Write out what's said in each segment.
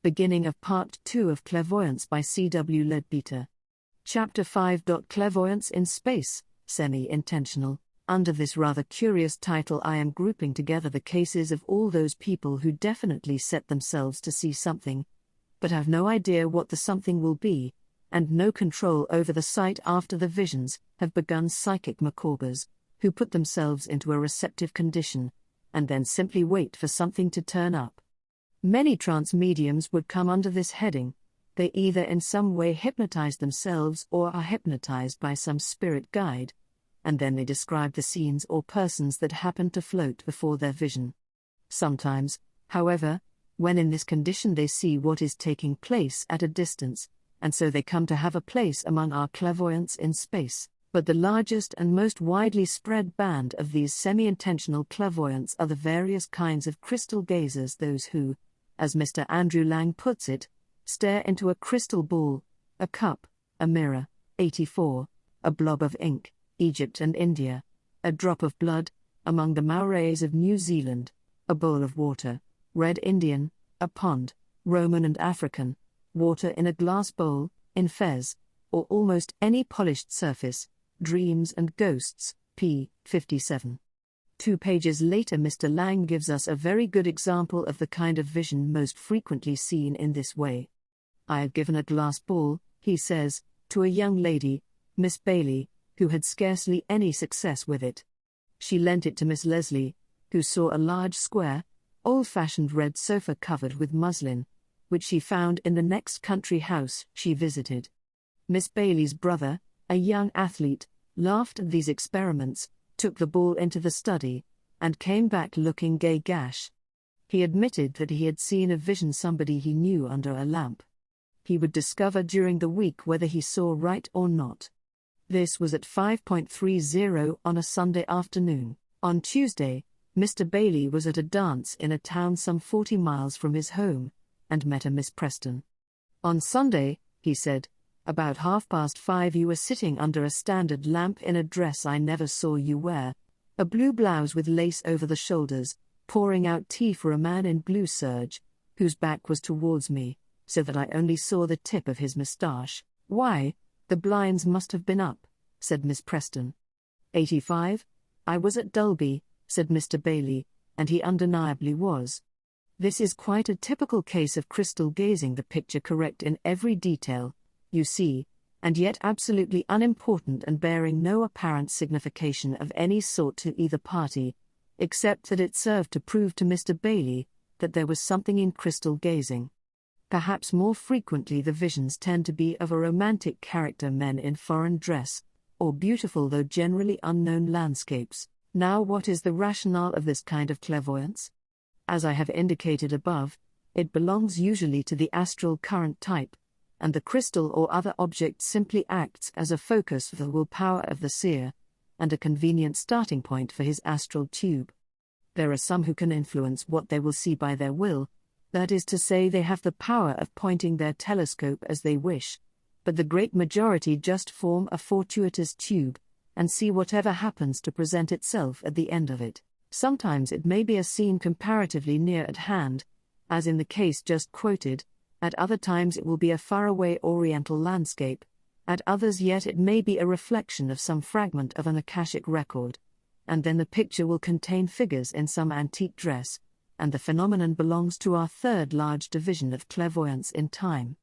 Beginning of Part 2 of Clairvoyance by C.W. Leadbeater. Chapter 5. Clairvoyance in Space, Semi-Intentional. Under this rather curious title I am grouping together the cases of all those people who definitely set themselves to see something, but have no idea what the something will be, and no control over the sight after the visions, have begun psychic macaubres, who put themselves into a receptive condition, and then simply wait for something to turn up. Many trance mediums would come under this heading. They either in some way hypnotize themselves or are hypnotized by some spirit guide, and then they describe the scenes or persons that happen to float before their vision. Sometimes, however, when in this condition they see what is taking place at a distance, and so they come to have a place among our clairvoyants in space. But the largest and most widely spread band of these semi-intentional clairvoyants are the various kinds of crystal gazers, those who, as Mr. Andrew Lang puts it, stare into a crystal ball, a cup, a mirror, 84, a blob of ink, Egypt and India, a drop of blood, among the Maoris of New Zealand, a bowl of water, red Indian, a pond, Roman and African, water in a glass bowl, in Fez, or almost any polished surface, dreams and ghosts, p. 57. 2 pages later Mr. Lang gives us a very good example of the kind of vision most frequently seen in this way. I have given a glass ball, he says, to a young lady, Miss Bailey, who had scarcely any success with it. She lent it to Miss Leslie, who saw a large square, old-fashioned red sofa covered with muslin, which she found in the next country house she visited. Miss Bailey's brother, a young athlete, laughed at these experiments, took the ball into the study, and came back looking gay-gash. He admitted that he had seen a vision somebody he knew under a lamp. He would discover during the week whether he saw right or not. This was at 5:30 on a Sunday afternoon. On Tuesday, Mr. Bailey was at a dance in a town some 40 miles from his home, and met a Miss Preston. On Sunday, he said, about 5:30 you were sitting under a standard lamp in a dress I never saw you wear, a blue blouse with lace over the shoulders, pouring out tea for a man in blue serge, whose back was towards me, so that I only saw the tip of his moustache. Why, the blinds must have been up, said Miss Preston. 85. I was at Dulby, said Mr. Bailey, and he undeniably was. This is quite a typical case of crystal gazing, the picture correct in every detail, you see, and yet absolutely unimportant and bearing no apparent signification of any sort to either party, except that it served to prove to Mr. Bailey that there was something in crystal gazing. Perhaps more frequently the visions tend to be of a romantic character, men in foreign dress, or beautiful though generally unknown landscapes. Now, what is the rationale of this kind of clairvoyance? As I have indicated above, it belongs usually to the astral current type, and the crystal or other object simply acts as a focus for the will power of the seer, and a convenient starting point for his astral tube. There are some who can influence what they will see by their will, that is to say, they have the power of pointing their telescope as they wish, but the great majority just form a fortuitous tube, and see whatever happens to present itself at the end of it. Sometimes it may be a scene comparatively near at hand, as in the case just quoted. At other times it will be a faraway oriental landscape, at others yet it may be a reflection of some fragment of an Akashic record, and then the picture will contain figures in some antique dress, and the phenomenon belongs to our third large division of clairvoyance in time.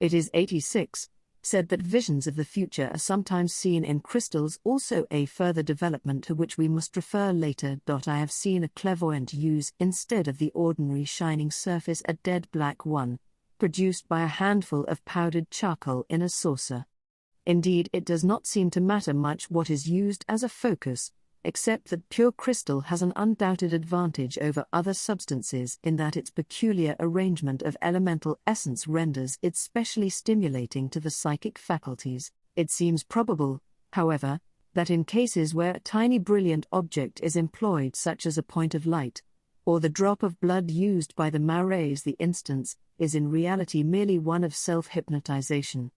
It is 86, said that visions of the future are sometimes seen in crystals, also a further development to which we must refer later. I have seen a clairvoyant use, instead of the ordinary shining surface, a dead black one, produced by a handful of powdered charcoal in a saucer. Indeed, it does not seem to matter much what is used as a focus, except that pure crystal has an undoubted advantage over other substances in that its peculiar arrangement of elemental essence renders it specially stimulating to the psychic faculties. It seems probable, however, that in cases where a tiny brilliant object is employed, such as a point of light, or the drop of blood used by the Maoris, the instance is in reality merely one of self-hypnotization.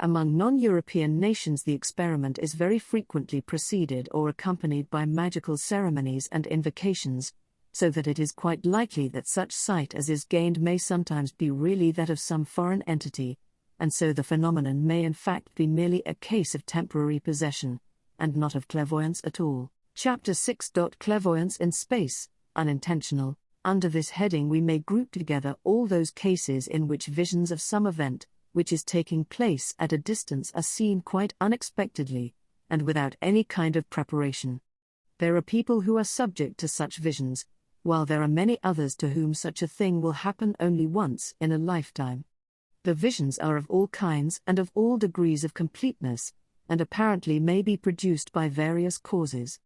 Among non-European nations the experiment is very frequently preceded or accompanied by magical ceremonies and invocations, so that it is quite likely that such sight as is gained may sometimes be really that of some foreign entity, and so the phenomenon may in fact be merely a case of temporary possession, and not of clairvoyance at all. Chapter 6. Clairvoyance in Space, Unintentional. Under this heading we may group together all those cases in which visions of some event, which is taking place at a distance, are seen quite unexpectedly, and without any kind of preparation. There are people who are subject to such visions, while there are many others to whom such a thing will happen only once in a lifetime. The visions are of all kinds and of all degrees of completeness, and apparently may be produced by various causes.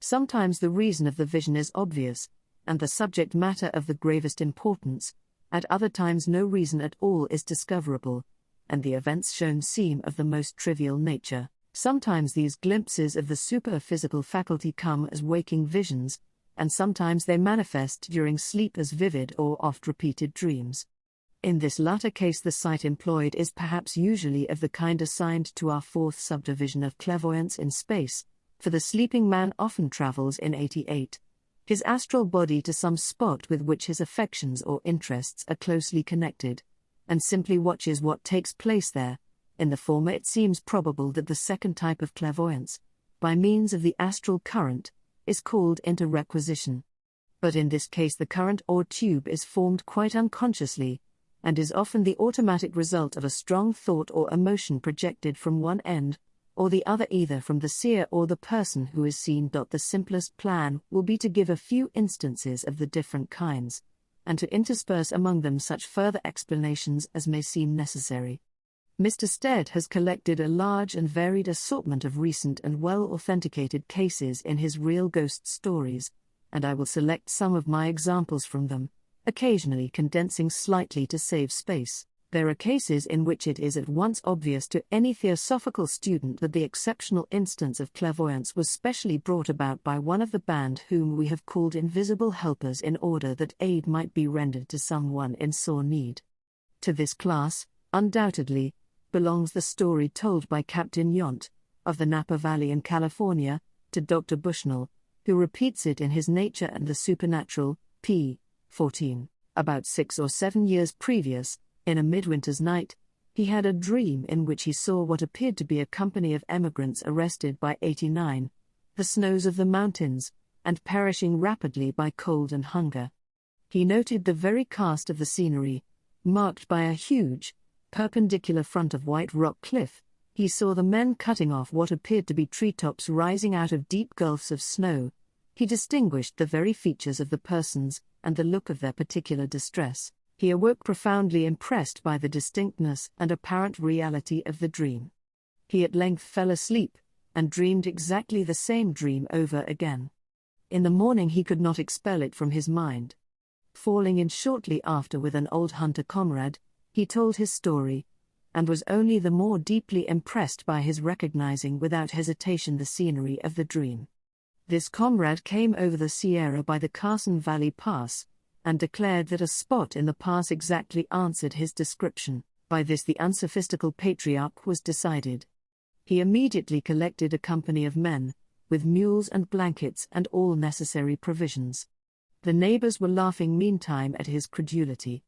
Sometimes the reason of the vision is obvious, and the subject matter of the gravest importance; at other times no reason at all is discoverable, and the events shown seem of the most trivial nature. Sometimes these glimpses of the superphysical faculty come as waking visions, and sometimes they manifest during sleep as vivid or oft-repeated dreams. In this latter case the sight employed is perhaps usually of the kind assigned to our fourth subdivision of clairvoyance in space, for the sleeping man often travels in 88, his astral body to some spot with which his affections or interests are closely connected, and simply watches what takes place there. In the former it seems probable that the second type of clairvoyance, by means of the astral current, is called into requisition. But in this case the current or tube is formed quite unconsciously, and is often the automatic result of a strong thought or emotion projected from one end or the other, either from the seer or the person who is seen. The simplest plan will be to give a few instances of the different kinds, and to intersperse among them such further explanations as may seem necessary. Mr. Stead has collected a large and varied assortment of recent and well-authenticated cases in his Real Ghost Stories, and I will select some of my examples from them, occasionally condensing slightly to save space. There are cases in which it is at once obvious to any theosophical student that the exceptional instance of clairvoyance was specially brought about by one of the band whom we have called invisible helpers in order that aid might be rendered to someone in sore need. To this class, undoubtedly, belongs the story told by Captain Yount, of the Napa Valley in California, to Dr. Bushnell, who repeats it in his Nature and the Supernatural, p. 14. About 6 or 7 years previous, in a midwinter's night, he had a dream in which he saw what appeared to be a company of emigrants arrested by 89, the snows of the mountains, and perishing rapidly by cold and hunger. He noted the very cast of the scenery, marked by a huge, perpendicular front of white rock cliff. He saw the men cutting off what appeared to be treetops rising out of deep gulfs of snow. He distinguished the very features of the persons, and the look of their particular distress. He awoke profoundly impressed by the distinctness and apparent reality of the dream. He at length fell asleep, and dreamed exactly the same dream over again. In the morning he could not expel it from his mind. Falling in shortly after with an old hunter comrade, he told his story, and was only the more deeply impressed by his recognizing without hesitation the scenery of the dream. This comrade came over the Sierra by the Carson Valley Pass, and declared that a spot in the pass exactly answered his description. By this the unsophistical patriarch was decided. He immediately collected a company of men, with mules and blankets and all necessary provisions. The neighbors were laughing meantime at his credulity.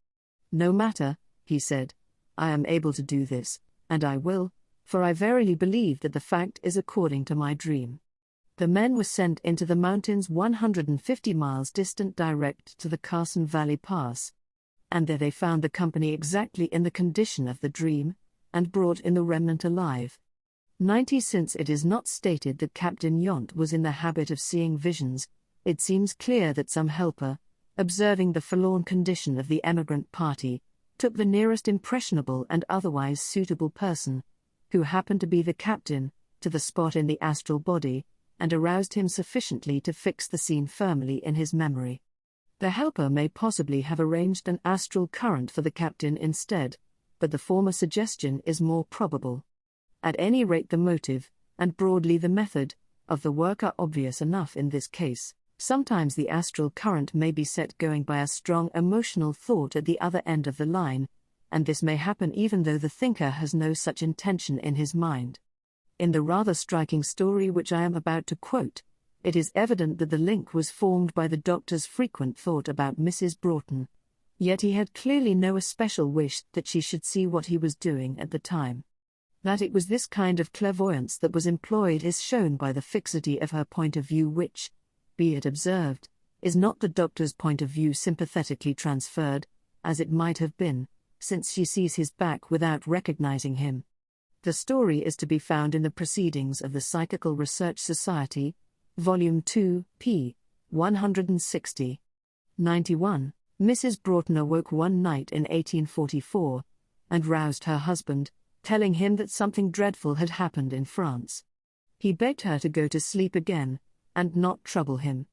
"No matter," he said, "I am able to do this, and I will, for I verily believe that the fact is according to my dream." The men were sent into the mountains 150 miles distant direct to the Carson Valley Pass, and there they found the company exactly in the condition of the dream, and brought in the remnant alive. 90. Since it is not stated that Captain Yount was in the habit of seeing visions, it seems clear that some helper, observing the forlorn condition of the emigrant party, took the nearest impressionable and otherwise suitable person, who happened to be the captain, to the spot in the astral body, and aroused him sufficiently to fix the scene firmly in his memory. The helper may possibly have arranged an astral current for the captain instead, but the former suggestion is more probable. At any rate the motive, and broadly the method, of the work are obvious enough in this case. Sometimes the astral current may be set going by a strong emotional thought at the other end of the line, and this may happen even though the thinker has no such intention in his mind. In the rather striking story which I am about to quote, It is evident that the link was formed by the doctor's frequent thought about Mrs. Broughton. Yet he had clearly no especial wish that she should see what he was doing at the time. That it was this kind of clairvoyance that was employed is shown by the fixity of her point of view which, be it observed, is not the doctor's point of view sympathetically transferred, as it might have been, since she sees his back without recognizing him. The story is to be found in the Proceedings of the Psychical Research Society, Volume 2, p. 160. 91. Mrs. Broughton awoke one night in 1844, and roused her husband, telling him that something dreadful had happened in France. He begged her to go to sleep again, and not trouble him.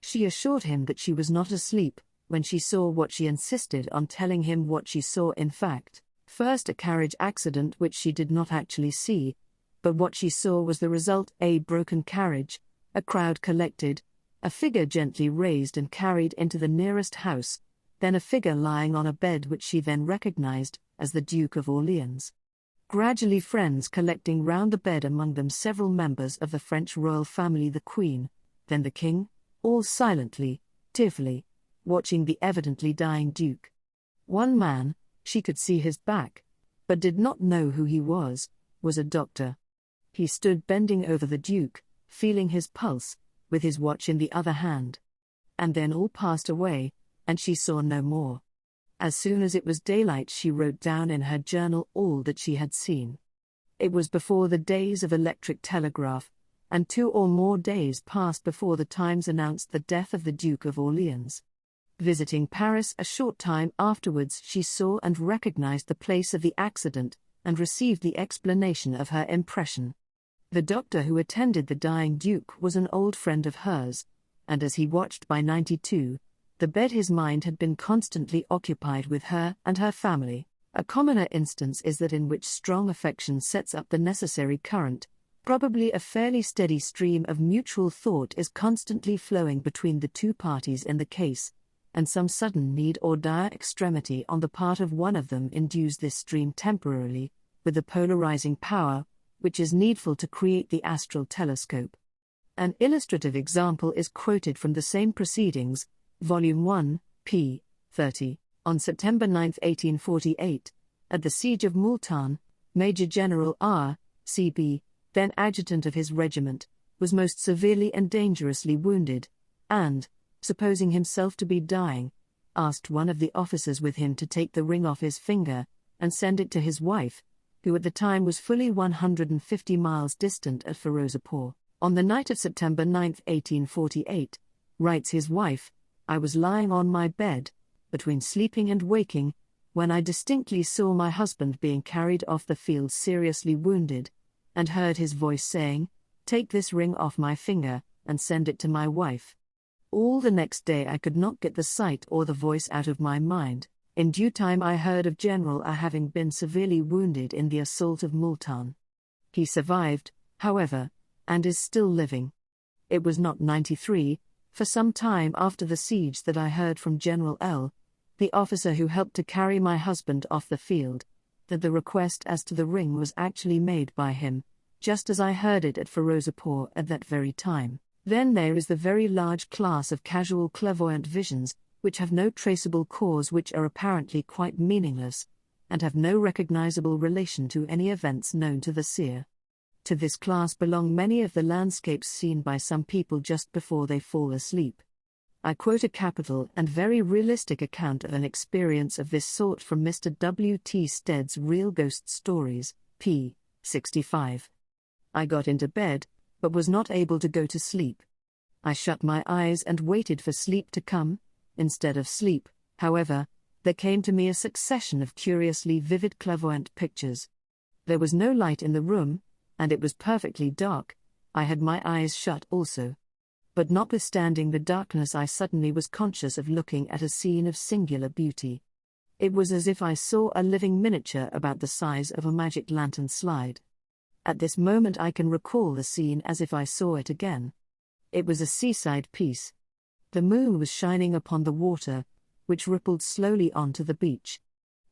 She assured him that she was not asleep, when she saw what she insisted on telling him what she saw in fact. First a carriage accident which she did not actually see, but what she saw was the result: a broken carriage, a crowd collected, a figure gently raised and carried into the nearest house, then a figure lying on a bed which she then recognized as the Duke of Orleans. Gradually friends collecting round the bed, among them several members of the French royal family, the Queen, then the King, all silently, tearfully, watching the evidently dying Duke. One man, she could see his back, but did not know who he was a doctor. He stood bending over the Duke, feeling his pulse, with his watch in the other hand. And then all passed away, and she saw no more. As soon as it was daylight, she wrote down in her journal all that she had seen. It was before the days of electric telegraph, and 2 or more days passed before the Times announced the death of the Duke of Orleans. Visiting Paris a short time afterwards, she saw and recognized the place of the accident, and received the explanation of her impression. The doctor who attended the dying Duke was an old friend of hers, and as he watched by 92, the bed his mind had been constantly occupied with her and her family. A commoner instance is that in which strong affection sets up the necessary current. Probably a fairly steady stream of mutual thought is constantly flowing between the two parties in the case, and some sudden need or dire extremity on the part of one of them endues this stream temporarily, with the polarizing power, which is needful to create the astral telescope. An illustrative example is quoted from the same Proceedings, Volume 1, p. 30. On September 9, 1848, at the siege of Multan, Major General R. C.B., then adjutant of his regiment, was most severely and dangerously wounded, and, supposing himself to be dying, asked one of the officers with him to take the ring off his finger, and send it to his wife, who at the time was fully 150 miles distant at Firozpur. On the night of September 9, 1848, writes his wife, I was lying on my bed, between sleeping and waking, when I distinctly saw my husband being carried off the field seriously wounded, and heard his voice saying, take this ring off my finger, and send it to my wife. All the next day I could not get the sight or the voice out of my mind. In due time I heard of General A having been severely wounded in the assault of Multan. He survived, however, and is still living. It was not 93, for some time after the siege, that I heard from General L., the officer who helped to carry my husband off the field, that the request as to the ring was actually made by him, just as I heard it at Firozpur at that very time. Then there is the very large class of casual clairvoyant visions, which have no traceable cause, which are apparently quite meaningless, and have no recognizable relation to any events known to the seer. To this class belong many of the landscapes seen by some people just before they fall asleep. I quote a capital and very realistic account of an experience of this sort from Mr. W. T. Stead's Real Ghost Stories, p. 65. I got into bed, but was not able to go to sleep. I shut my eyes and waited for sleep to come. Instead of sleep, however, there came to me a succession of curiously vivid clairvoyant pictures. There was no light in the room, and it was perfectly dark. I had my eyes shut also. But notwithstanding the darkness, I suddenly was conscious of looking at a scene of singular beauty. It was as if I saw a living miniature about the size of a magic lantern slide. At this moment I can recall the scene as if I saw it again. It was a seaside piece. The moon was shining upon the water, which rippled slowly onto the beach.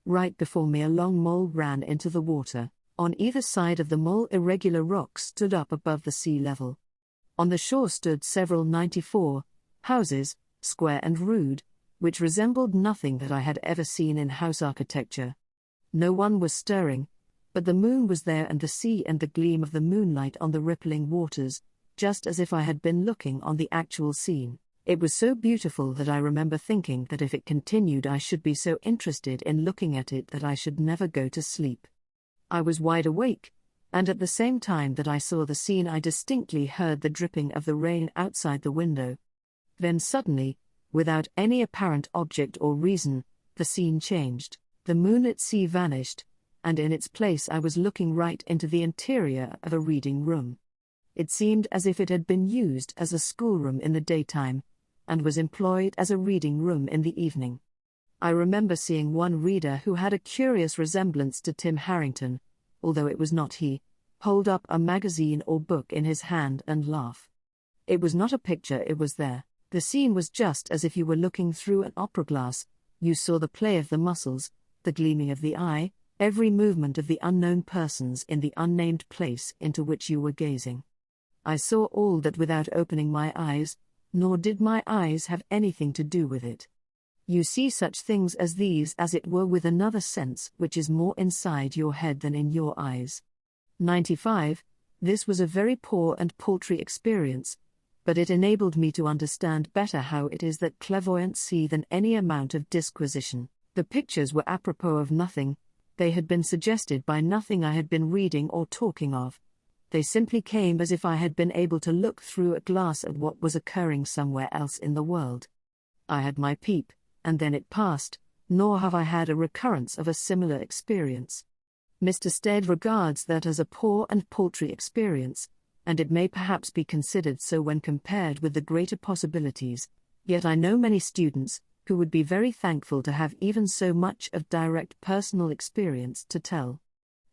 Right before me a long mole ran into the water. On either side of the mole irregular rocks stood up above the sea level. On the shore stood several 94 houses, square and rude, which resembled nothing that I had ever seen in house architecture. No one was stirring, but the moon was there and the sea and the gleam of the moonlight on the rippling waters, just as if I had been looking on the actual scene. It was so beautiful that I remember thinking that if it continued I should be so interested in looking at it that I should never go to sleep. I was wide awake, and at the same time that I saw the scene I distinctly heard the dripping of the rain outside the window. Then suddenly, without any apparent object or reason, the scene changed, the moonlit sea vanished, and in its place I was looking right into the interior of a reading room. It seemed as if it had been used as a schoolroom in the daytime, and was employed as a reading room in the evening. I remember seeing one reader who had a curious resemblance to Tim Harrington, although it was not he, hold up a magazine or book in his hand and laugh. It was not a picture, it was there. The scene was just as if you were looking through an opera glass. You saw the play of the muscles, the gleaming of the eye, every movement of the unknown persons in the unnamed place into which you were gazing. I saw all that without opening my eyes, nor did my eyes have anything to do with it. You see such things as these as it were with another sense which is more inside your head than in your eyes. 95. This was a very poor and paltry experience, but it enabled me to understand better how it is that clairvoyants see than any amount of disquisition. The pictures were apropos of nothing, they had been suggested by nothing I had been reading or talking of. They simply came as if I had been able to look through a glass at what was occurring somewhere else in the world. I had my peep, and then it passed, nor have I had a recurrence of a similar experience. Mr. Stead regards that as a poor and paltry experience, and it may perhaps be considered so when compared with the greater possibilities, yet I know many students who would be very thankful to have even so much of direct personal experience to tell.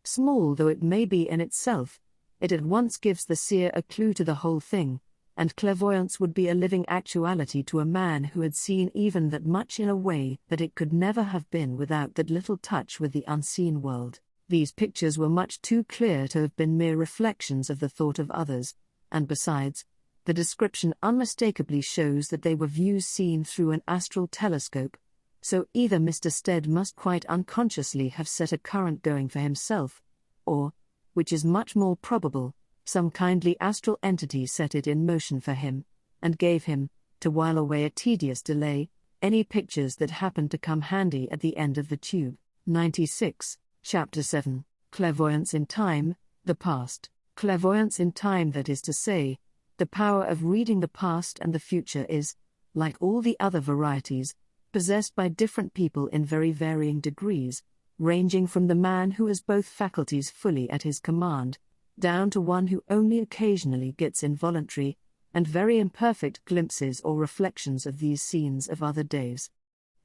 Small though it may be in itself, it at once gives the seer a clue to the whole thing, and clairvoyance would be a living actuality to a man who had seen even that much in a way that it could never have been without that little touch with the unseen world. These pictures were much too clear to have been mere reflections of the thought of others, and besides, the description unmistakably shows that they were views seen through an astral telescope, so either Mr. Stead must quite unconsciously have set a current going for himself, or, which is much more probable, some kindly astral entity set it in motion for him, and gave him, to while away a tedious delay, any pictures that happened to come handy at the end of the tube. 96. Chapter 7. Clairvoyance in Time, the Past. Clairvoyance in time, that is to say, the power of reading the past and the future is, like all the other varieties, possessed by different people in very varying degrees, ranging from the man who has both faculties fully at his command, down to one who only occasionally gets involuntary and very imperfect glimpses or reflections of these scenes of other days.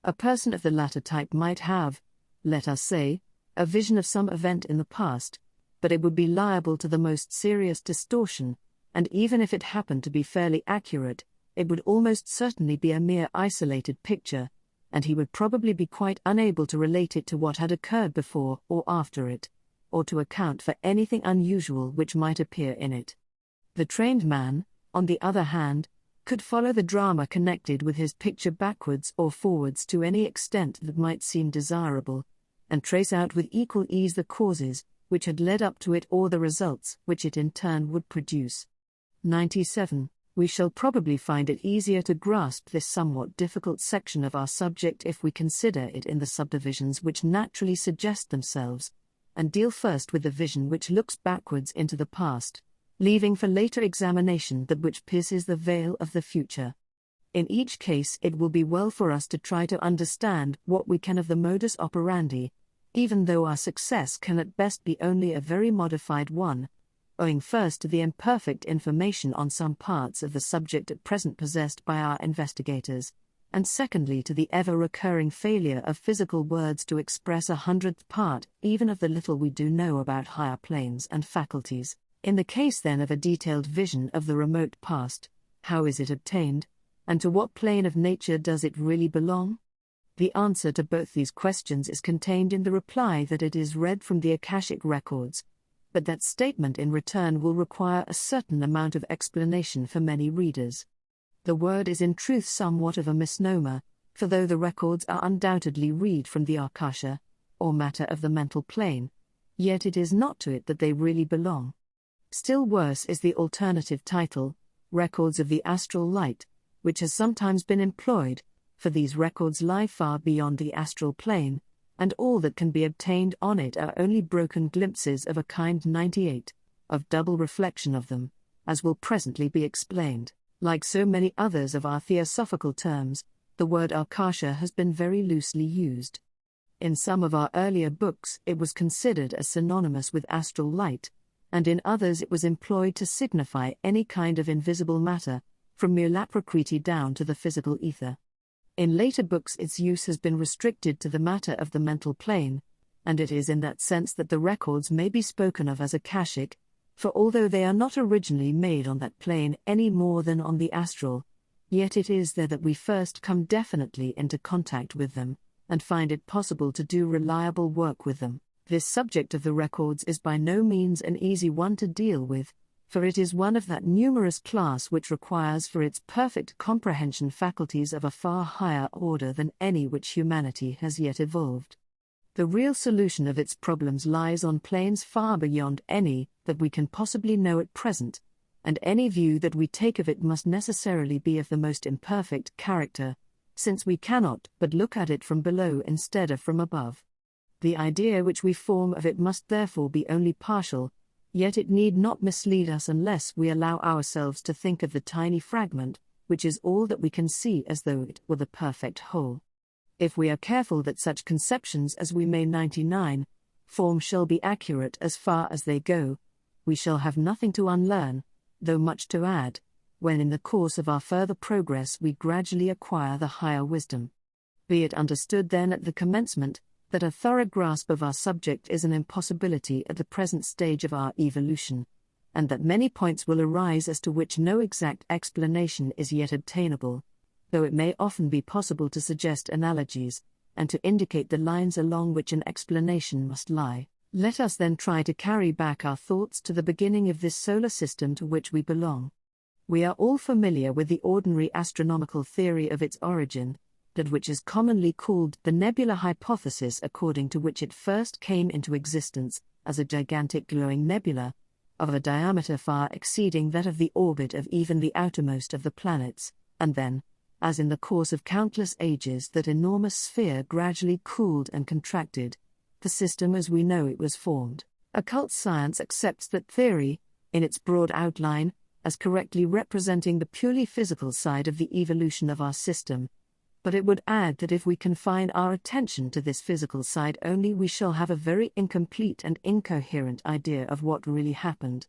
A person of the latter type might have, let us say, a vision of some event in the past, but it would be liable to the most serious distortion, and even if it happened to be fairly accurate, it would almost certainly be a mere isolated picture, and he would probably be quite unable to relate it to what had occurred before or after it, or to account for anything unusual which might appear in it. The trained man, on the other hand, could follow the drama connected with his picture backwards or forwards to any extent that might seem desirable, and trace out with equal ease the causes which had led up to it or the results which it in turn would produce. 97. We shall probably find it easier to grasp this somewhat difficult section of our subject if we consider it in the subdivisions which naturally suggest themselves, and deal first with the vision which looks backwards into the past, leaving for later examination that which pierces the veil of the future. In each case it will be well for us to try to understand what we can of the modus operandi, even though our success can at best be only a very modified one, owing first to the imperfect information on some parts of the subject at present possessed by our investigators, and secondly to the ever-recurring failure of physical words to express 100th part even of the little we do know about higher planes and faculties. In the case then of a detailed vision of the remote past, how is it obtained, and to what plane of nature does it really belong? The answer to both these questions is contained in the reply that it is read from the Akashic records, but that statement in return will require a certain amount of explanation for many readers. The word is in truth somewhat of a misnomer, for though the records are undoubtedly read from the Akasha, or matter of the mental plane, yet it is not to it that they really belong. Still worse is the alternative title, Records of the Astral Light, which has sometimes been employed, for these records lie far beyond the astral plane, and all that can be obtained on it are only broken glimpses of a kind 98, of double reflection of them, as will presently be explained. Like so many others of our theosophical terms, the word Akasha has been very loosely used. In some of our earlier books it was considered as synonymous with astral light, and in others it was employed to signify any kind of invisible matter, from mere Laprakriti down to the physical ether. In later books its use has been restricted to the matter of the mental plane, and it is in that sense that the records may be spoken of as Akashic, for although they are not originally made on that plane any more than on the astral, yet it is there that we first come definitely into contact with them, and find it possible to do reliable work with them. This subject of the records is by no means an easy one to deal with, for it is one of that numerous class which requires for its perfect comprehension faculties of a far higher order than any which humanity has yet evolved. The real solution of its problems lies on planes far beyond any that we can possibly know at present, and any view that we take of it must necessarily be of the most imperfect character, since we cannot but look at it from below instead of from above. The idea which we form of it must therefore be only partial, yet it need not mislead us unless we allow ourselves to think of the tiny fragment, which is all that we can see as though it were the perfect whole. If we are careful that such conceptions as we may 99 form shall be accurate as far as they go, we shall have nothing to unlearn, though much to add, when in the course of our further progress we gradually acquire the higher wisdom. Be it understood then at the commencement, that a thorough grasp of our subject is an impossibility at the present stage of our evolution, and that many points will arise as to which no exact explanation is yet obtainable, though it may often be possible to suggest analogies, and to indicate the lines along which an explanation must lie. Let us then try to carry back our thoughts to the beginning of this solar system to which we belong. We are all familiar with the ordinary astronomical theory of its origin, that which is commonly called the nebular hypothesis, according to which it first came into existence as a gigantic glowing nebula, of a diameter far exceeding that of the orbit of even the outermost of the planets, and then, as in the course of countless ages that enormous sphere gradually cooled and contracted, the system as we know it was formed. Occult science accepts that theory, in its broad outline, as correctly representing the purely physical side of the evolution of our system, but it would add that if we confine our attention to this physical side only, we shall have a very incomplete and incoherent idea of what really happened.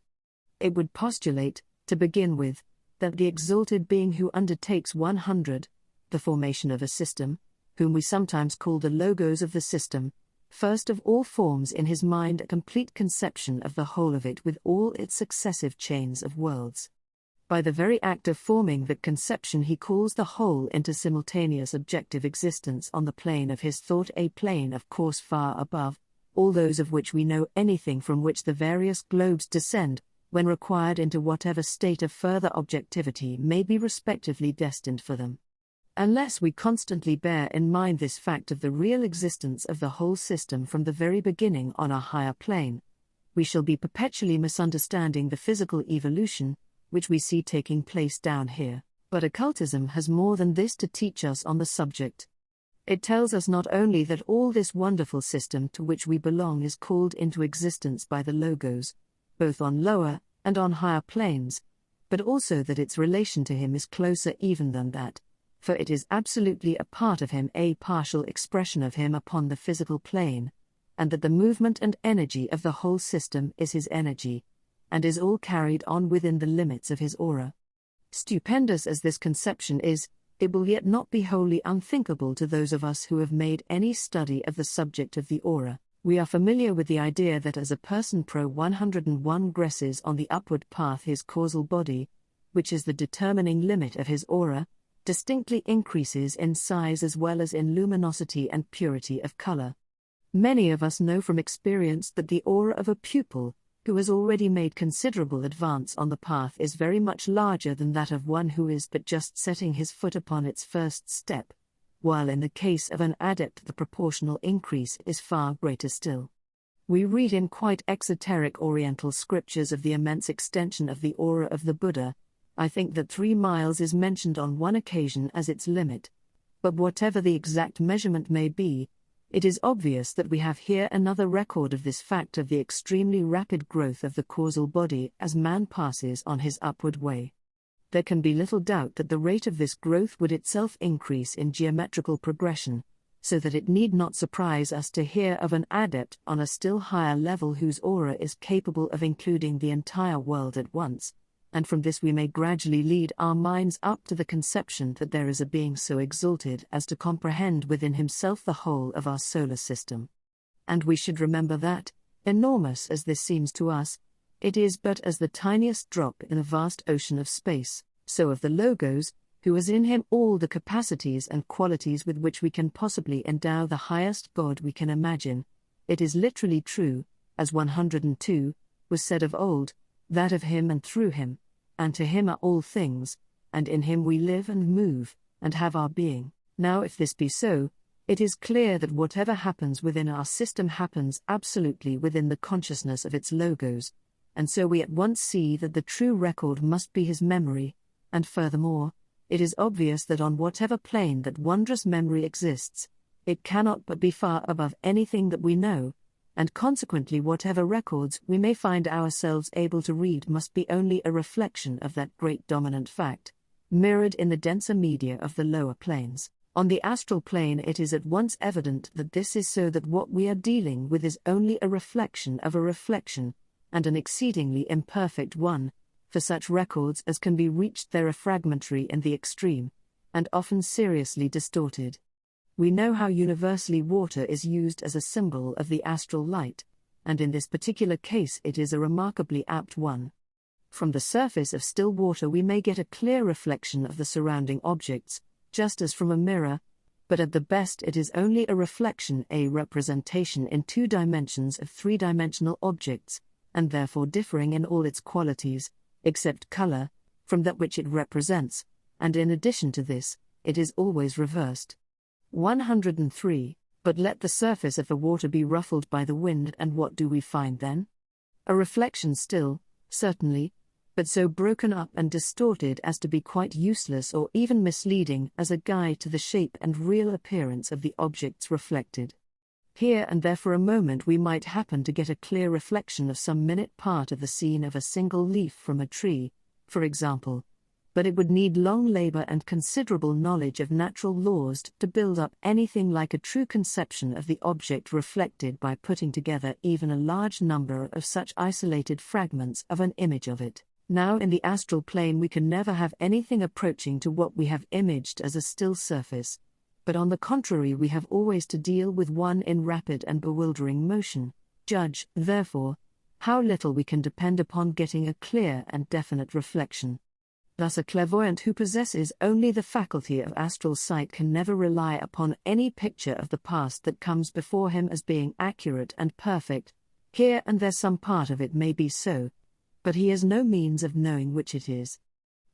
It would postulate, to begin with, that the exalted being who undertakes 100, the formation of a system, whom we sometimes call the logos of the system, first of all forms in his mind a complete conception of the whole of it with all its successive chains of worlds. By the very act of forming that conception he calls the whole into simultaneous objective existence on the plane of his thought, a plane of course far above all those of which we know anything, from which the various globes descend, when required, into whatever state of further objectivity may be respectively destined for them. Unless we constantly bear in mind this fact of the real existence of the whole system from the very beginning on a higher plane, we shall be perpetually misunderstanding the physical evolution which we see taking place down here. But occultism has more than this to teach us on the subject. It tells us not only that all this wonderful system to which we belong is called into existence by the logos, both on lower and on higher planes, but also that its relation to him is closer even than that, for it is absolutely a part of him, a partial expression of him upon the physical plane, and that the movement and energy of the whole system is his energy, and is all carried on within the limits of his aura. Stupendous as this conception is, it will yet not be wholly unthinkable to those of us who have made any study of the subject of the aura. We are familiar with the idea that as a person 101 gresses on the upward path, his causal body, which is the determining limit of his aura, distinctly increases in size as well as in luminosity and purity of color. Many of us know from experience that the aura of a pupil who has already made considerable advance on the path is very much larger than that of one who is but just setting his foot upon its first step, while in the case of an adept the proportional increase is far greater still. We read in quite exoteric Oriental scriptures of the immense extension of the aura of the Buddha. I think that 3 miles is mentioned on one occasion as its limit. But whatever the exact measurement may be, it is obvious that we have here another record of this fact of the extremely rapid growth of the causal body as man passes on his upward way. There can be little doubt that the rate of this growth would itself increase in geometrical progression, so that it need not surprise us to hear of an adept on a still higher level whose aura is capable of including the entire world at once, and from this we may gradually lead our minds up to the conception that there is a being so exalted as to comprehend within himself the whole of our solar system. And we should remember that, enormous as this seems to us, it is but as the tiniest drop in a vast ocean of space, so of the Logos, who has in him all the capacities and qualities with which we can possibly endow the highest God we can imagine. It is literally true, as 102 was said of old, that of him and through him, and to him are all things, and in him we live and move, and have our being. Now if this be so, it is clear that whatever happens within our system happens absolutely within the consciousness of its Logos, and so we at once see that the true record must be his memory, and furthermore, it is obvious that on whatever plane that wondrous memory exists, it cannot but be far above anything that we know, and consequently whatever records we may find ourselves able to read must be only a reflection of that great dominant fact, mirrored in the denser media of the lower planes. On the astral plane it is at once evident that this is so, that what we are dealing with is only a reflection of a reflection, and an exceedingly imperfect one, for such records as can be reached there are fragmentary in the extreme, and often seriously distorted. We know how universally water is used as a symbol of the astral light, and in this particular case it is a remarkably apt one. From the surface of still water we may get a clear reflection of the surrounding objects, just as from a mirror, but at the best it is only a reflection, a representation in 2 dimensions of 3-dimensional objects, and therefore differing in all its qualities, except color, from that which it represents, and in addition to this, it is always reversed. 103. But let the surface of the water be ruffled by the wind, and what do we find then? A reflection still, certainly, but so broken up and distorted as to be quite useless or even misleading as a guide to the shape and real appearance of the objects reflected. Here and there for a moment we might happen to get a clear reflection of some minute part of the scene of a single leaf from a tree, for example, but it would need long labor and considerable knowledge of natural laws to build up anything like a true conception of the object reflected by putting together even a large number of such isolated fragments of an image of it. Now in the astral plane we can never have anything approaching to what we have imaged as a still surface, but on the contrary we have always to deal with one in rapid and bewildering motion. Judge, therefore, how little we can depend upon getting a clear and definite reflection. Thus a clairvoyant who possesses only the faculty of astral sight can never rely upon any picture of the past that comes before him as being accurate and perfect. Here and there some part of it may be so, but he has no means of knowing which it is.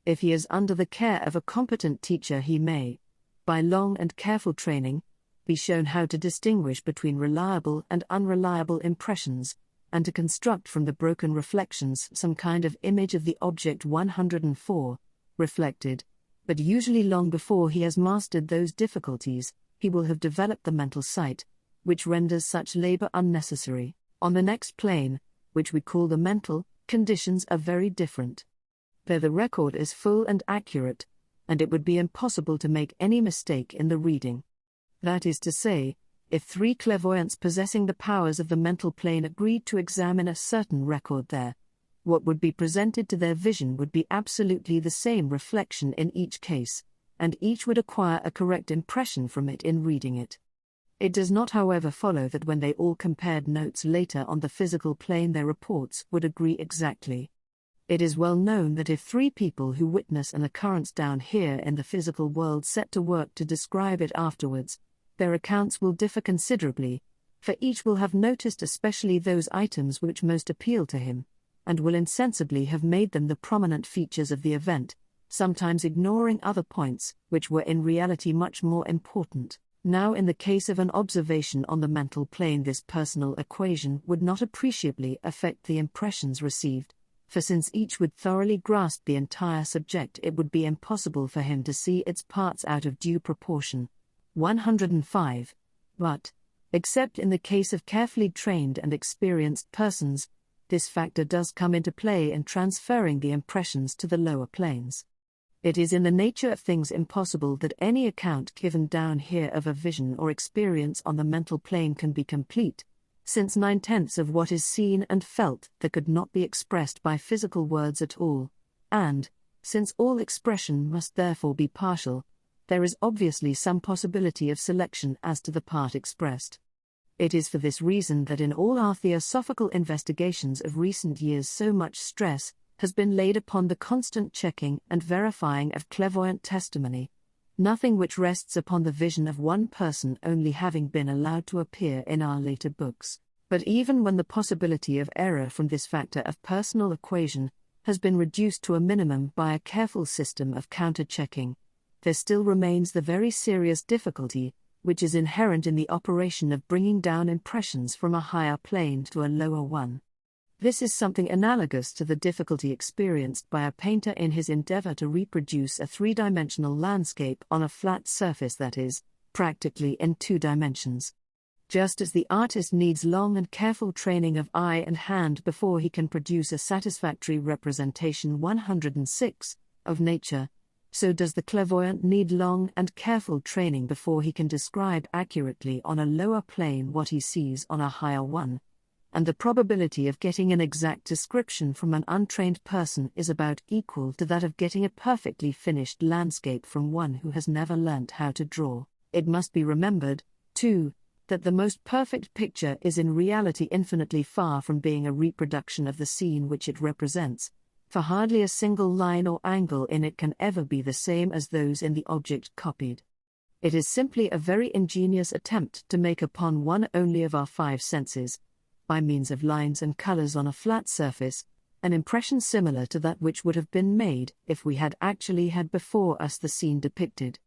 If he is under the care of a competent teacher he may, by long and careful training, be shown how to distinguish between reliable and unreliable impressions, and to construct from the broken reflections some kind of image of the object 104, reflected, but usually long before he has mastered those difficulties, he will have developed the mental sight, which renders such labor unnecessary. On the next plane, which we call the mental, conditions are very different. There the record is full and accurate, and it would be impossible to make any mistake in the reading. That is to say, if 3 clairvoyants possessing the powers of the mental plane agreed to examine a certain record there, what would be presented to their vision would be absolutely the same reflection in each case, and each would acquire a correct impression from it in reading it. It does not, however, follow that when they all compared notes later on the physical plane their reports would agree exactly. It is well known that if 3 people who witness an occurrence down here in the physical world set to work to describe it afterwards, their accounts will differ considerably, for each will have noticed especially those items which most appeal to him, and will insensibly have made them the prominent features of the event, sometimes ignoring other points, which were in reality much more important. Now, in the case of an observation on the mental plane, this personal equation would not appreciably affect the impressions received, for since each would thoroughly grasp the entire subject, it would be impossible for him to see its parts out of due proportion. 105. But, except in the case of carefully trained and experienced persons, this factor does come into play in transferring the impressions to the lower planes. It is in the nature of things impossible that any account given down here of a vision or experience on the mental plane can be complete, since 9/10 of what is seen and felt that could not be expressed by physical words at all, and, since all expression must therefore be partial, there is obviously some possibility of selection as to the part expressed. It is for this reason that in all our theosophical investigations of recent years so much stress has been laid upon the constant checking and verifying of clairvoyant testimony, nothing which rests upon the vision of one person only having been allowed to appear in our later books. But even when the possibility of error from this factor of personal equation has been reduced to a minimum by a careful system of counter-checking, there still remains the very serious difficulty which is inherent in the operation of bringing down impressions from a higher plane to a lower one. This is something analogous to the difficulty experienced by a painter in his endeavor to reproduce a three-dimensional landscape on a flat surface, that is, practically in 2 dimensions. Just as the artist needs long and careful training of eye and hand before he can produce a satisfactory representation 106 of nature, so does the clairvoyant need long and careful training before he can describe accurately on a lower plane what he sees on a higher one, and the probability of getting an exact description from an untrained person is about equal to that of getting a perfectly finished landscape from one who has never learnt how to draw. It must be remembered, too, that the most perfect picture is in reality infinitely far from being a reproduction of the scene which it represents, for hardly a single line or angle in it can ever be the same as those in the object copied. It is simply a very ingenious attempt to make upon one only of our 5 senses, by means of lines and colors on a flat surface, an impression similar to that which would have been made if we had actually had before us the scene depicted.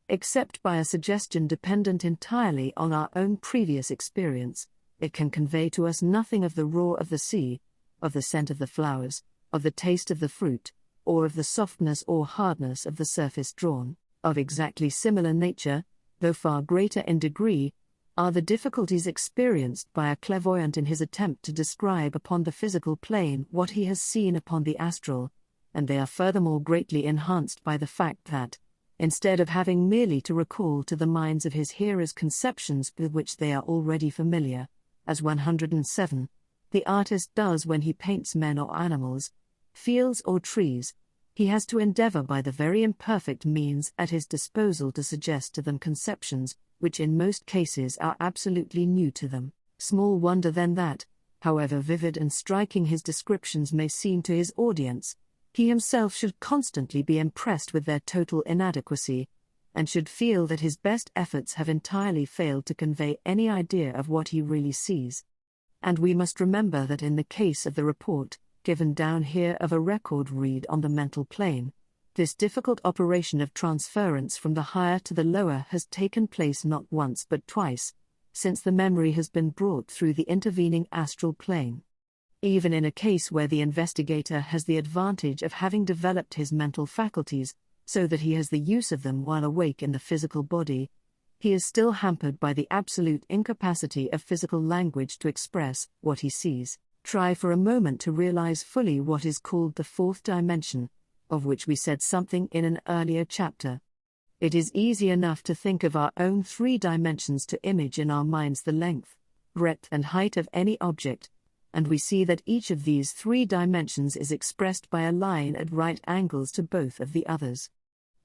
Except by a suggestion dependent entirely on our own previous experience, it can convey to us nothing of the roar of the sea, of the scent of the flowers, of the taste of the fruit, or of the softness or hardness of the surface drawn. Of exactly similar nature, though far greater in degree, are the difficulties experienced by a clairvoyant in his attempt to describe upon the physical plane what he has seen upon the astral, and they are furthermore greatly enhanced by the fact that, instead of having merely to recall to the minds of his hearers conceptions with which they are already familiar, as 107, the artist does when he paints men or animals, fields or trees, he has to endeavor by the very imperfect means at his disposal to suggest to them conceptions which in most cases are absolutely new to them. Small wonder then that, however vivid and striking his descriptions may seem to his audience, he himself should constantly be impressed with their total inadequacy, and should feel that his best efforts have entirely failed to convey any idea of what he really sees. And we must remember that in the case of the report, given down here of a record read on the mental plane, this difficult operation of transference from the higher to the lower has taken place not once but twice, since the memory has been brought through the intervening astral plane. Even in a case where the investigator has the advantage of having developed his mental faculties, so that he has the use of them while awake in the physical body, he is still hampered by the absolute incapacity of physical language to express what he sees. Try for a moment to realize fully what is called the 4th dimension, of which we said something in an earlier chapter. It is easy enough to think of our own 3 dimensions to image in our minds the length, breadth and height of any object, and we see that each of these 3 dimensions is expressed by a line at right angles to both of the others.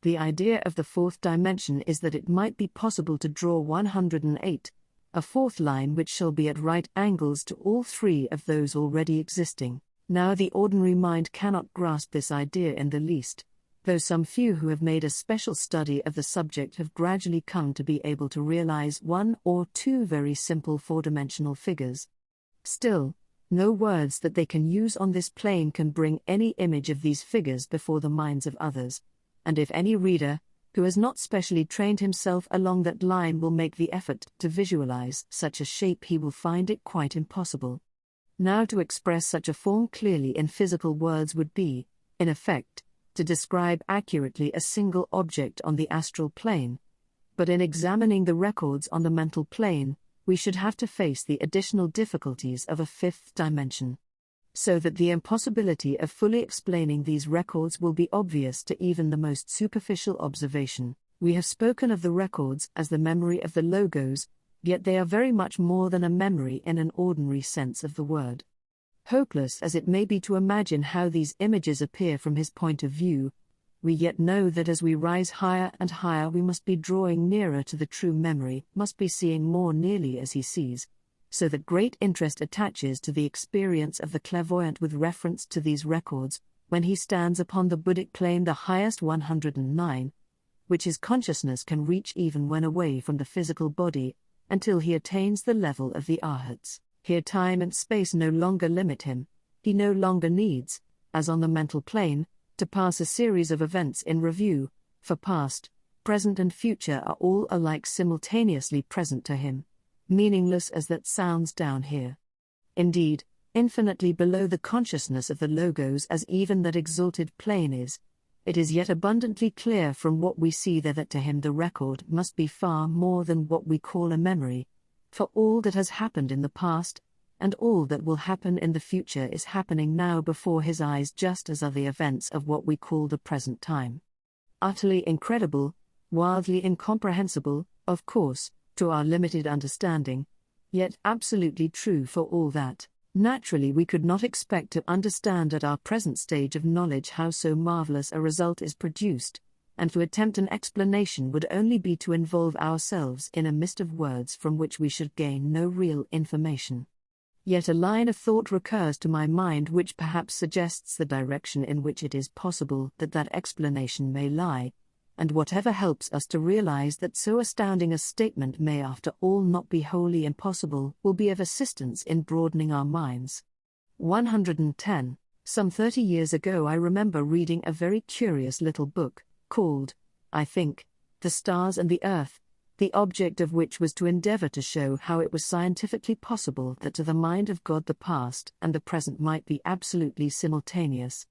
The idea of the 4th dimension is that it might be possible to draw 108, a 4th line which shall be at right angles to all 3 of those already existing. Now the ordinary mind cannot grasp this idea in the least, though some few who have made a special study of the subject have gradually come to be able to realize one or two very simple four-dimensional figures. Still, no words that they can use on this plane can bring any image of these figures before the minds of others, and if any reader, who has not specially trained himself along that line, will make the effort to visualize such a shape, he will find it quite impossible. Now, to express such a form clearly in physical words would be, in effect, to describe accurately a single object on the astral plane, but in examining the records on the mental plane, we should have to face the additional difficulties of a fifth dimension. So that the impossibility of fully explaining these records will be obvious to even the most superficial observation. We have spoken of the records as the memory of the logos, yet they are very much more than a memory in an ordinary sense of the word. Hopeless as it may be to imagine how these images appear from his point of view, we yet know that as we rise higher and higher we must be drawing nearer to the true memory, must be seeing more nearly as he sees, so that great interest attaches to the experience of the clairvoyant with reference to these records, when he stands upon the Buddhic plane, the highest 109, which his consciousness can reach even when away from the physical body, until he attains the level of the arhats. Here time and space no longer limit him, he no longer needs, as on the mental plane, to pass a series of events in review, for past, present and future are all alike simultaneously present to him, meaningless as that sounds down here. Indeed, infinitely below the consciousness of the logos as even that exalted plane is, it is yet abundantly clear from what we see there that to him the record must be far more than what we call a memory, for all that has happened in the past, and all that will happen in the future is happening now before his eyes, just as are the events of what we call the present time. Utterly incredible, wildly incomprehensible, of course, to our limited understanding, yet absolutely true for all that. Naturally, we could not expect to understand at our present stage of knowledge how so marvelous a result is produced, and to attempt an explanation would only be to involve ourselves in a mist of words from which we should gain no real information. Yet a line of thought recurs to my mind which perhaps suggests the direction in which it is possible that that explanation may lie, and whatever helps us to realize that so astounding a statement may after all not be wholly impossible will be of assistance in broadening our minds. 110. Some 30 years ago I remember reading a very curious little book, called, I think, The Stars and the Earth, the object of which was to endeavor to show how it was scientifically possible that to the mind of God the past and the present might be absolutely simultaneous.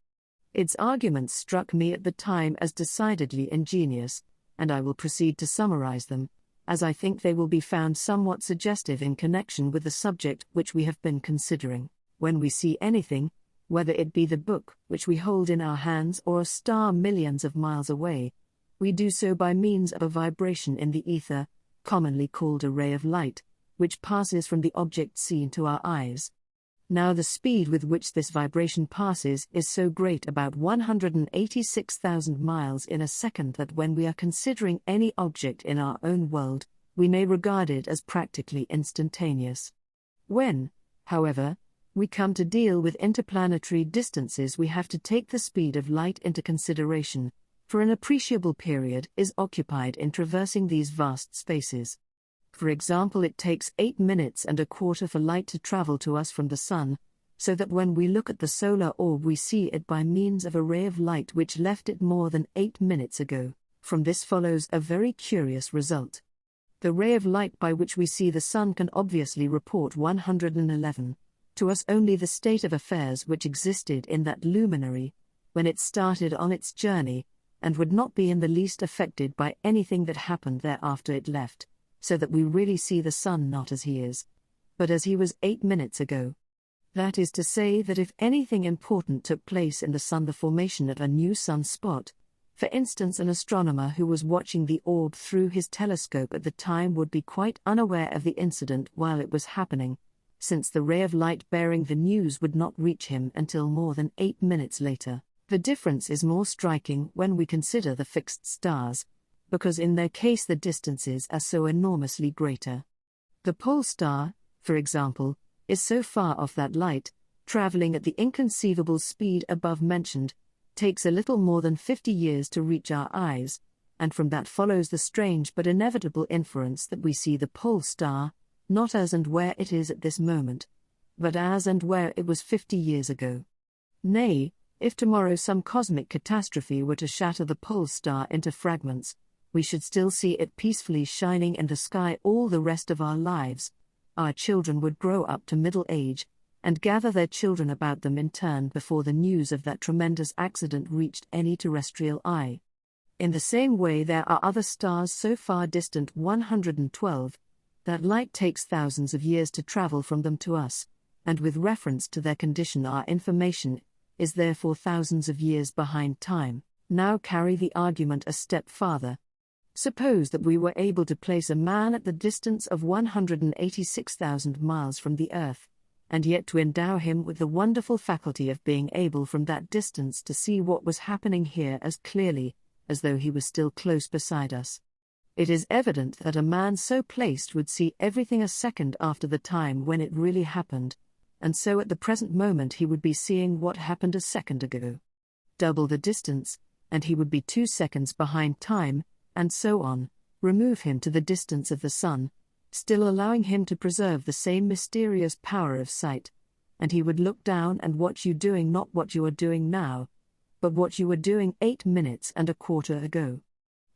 Its arguments struck me at the time as decidedly ingenious, and I will proceed to summarize them, as I think they will be found somewhat suggestive in connection with the subject which we have been considering. When we see anything, whether it be the book which we hold in our hands or a star millions of miles away, we do so by means of a vibration in the ether, commonly called a ray of light, which passes from the object seen to our eyes. Now the speed with which this vibration passes is so great, about 186,000 miles in a second, that when we are considering any object in our own world, we may regard it as practically instantaneous. When, however, we come to deal with interplanetary distances, we have to take the speed of light into consideration, for an appreciable period is occupied in traversing these vast spaces. For example, it takes 8 minutes and a quarter for light to travel to us from the sun, so that when we look at the solar orb we see it by means of a ray of light which left it more than 8 minutes ago. From this follows a very curious result. The ray of light by which we see the sun can obviously report 111, to us only the state of affairs which existed in that luminary, when it started on its journey, and would not be in the least affected by anything that happened there after it left, so that we really see the sun not as he is, but as he was 8 minutes ago. That is to say that if anything important took place in the sun, the formation of a new sunspot, for instance an astronomer who was watching the orb through his telescope at the time would be quite unaware of the incident while it was happening, since the ray of light bearing the news would not reach him until more than 8 minutes later. The difference is more striking when we consider the fixed stars, because in their case the distances are so enormously greater. The pole star, for example, is so far off that light, traveling at the inconceivable speed above mentioned, takes a little more than 50 years to reach our eyes, and from that follows the strange but inevitable inference that we see the pole star, not as and where it is at this moment, but as and where it was 50 years ago. Nay, if tomorrow some cosmic catastrophe were to shatter the pole star into fragments, we should still see it peacefully shining in the sky all the rest of our lives. Our children would grow up to middle age, and gather their children about them in turn before the news of that tremendous accident reached any terrestrial eye. In the same way, there are other stars so far distant, 112, that light takes thousands of years to travel from them to us, and with reference to their condition our information is therefore thousands of years behind time. Now carry the argument a step farther. Suppose that we were able to place a man at the distance of 186,000 miles from the Earth, and yet to endow him with the wonderful faculty of being able from that distance to see what was happening here as clearly as though he was still close beside us. It is evident that a man so placed would see everything a second after the time when it really happened, and so at the present moment he would be seeing what happened a second ago. Double the distance, and he would be 2 seconds behind time, and so on. Remove him to the distance of the sun, still allowing him to preserve the same mysterious power of sight, and he would look down and watch you doing not what you are doing now, but what you were doing 8 minutes and a quarter ago.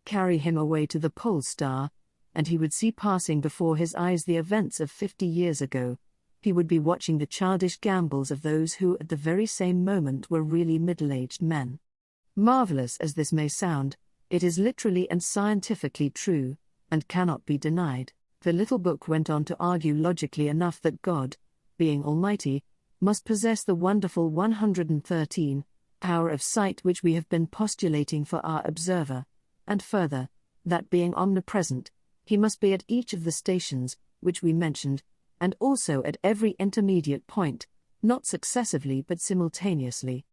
Carry him away to the pole star, and he would see passing before his eyes the events of 50 years ago. He would be watching the childish gambols of those who at the very same moment were really middle-aged men. Marvelous as this may sound, it is literally and scientifically true, and cannot be denied. The little book went on to argue logically enough that God, being Almighty, must possess the wonderful 113 power of sight which we have been postulating for our observer, and further, that being omnipresent, he must be at each of the stations, which we mentioned, and also at every intermediate point, not successively but simultaneously.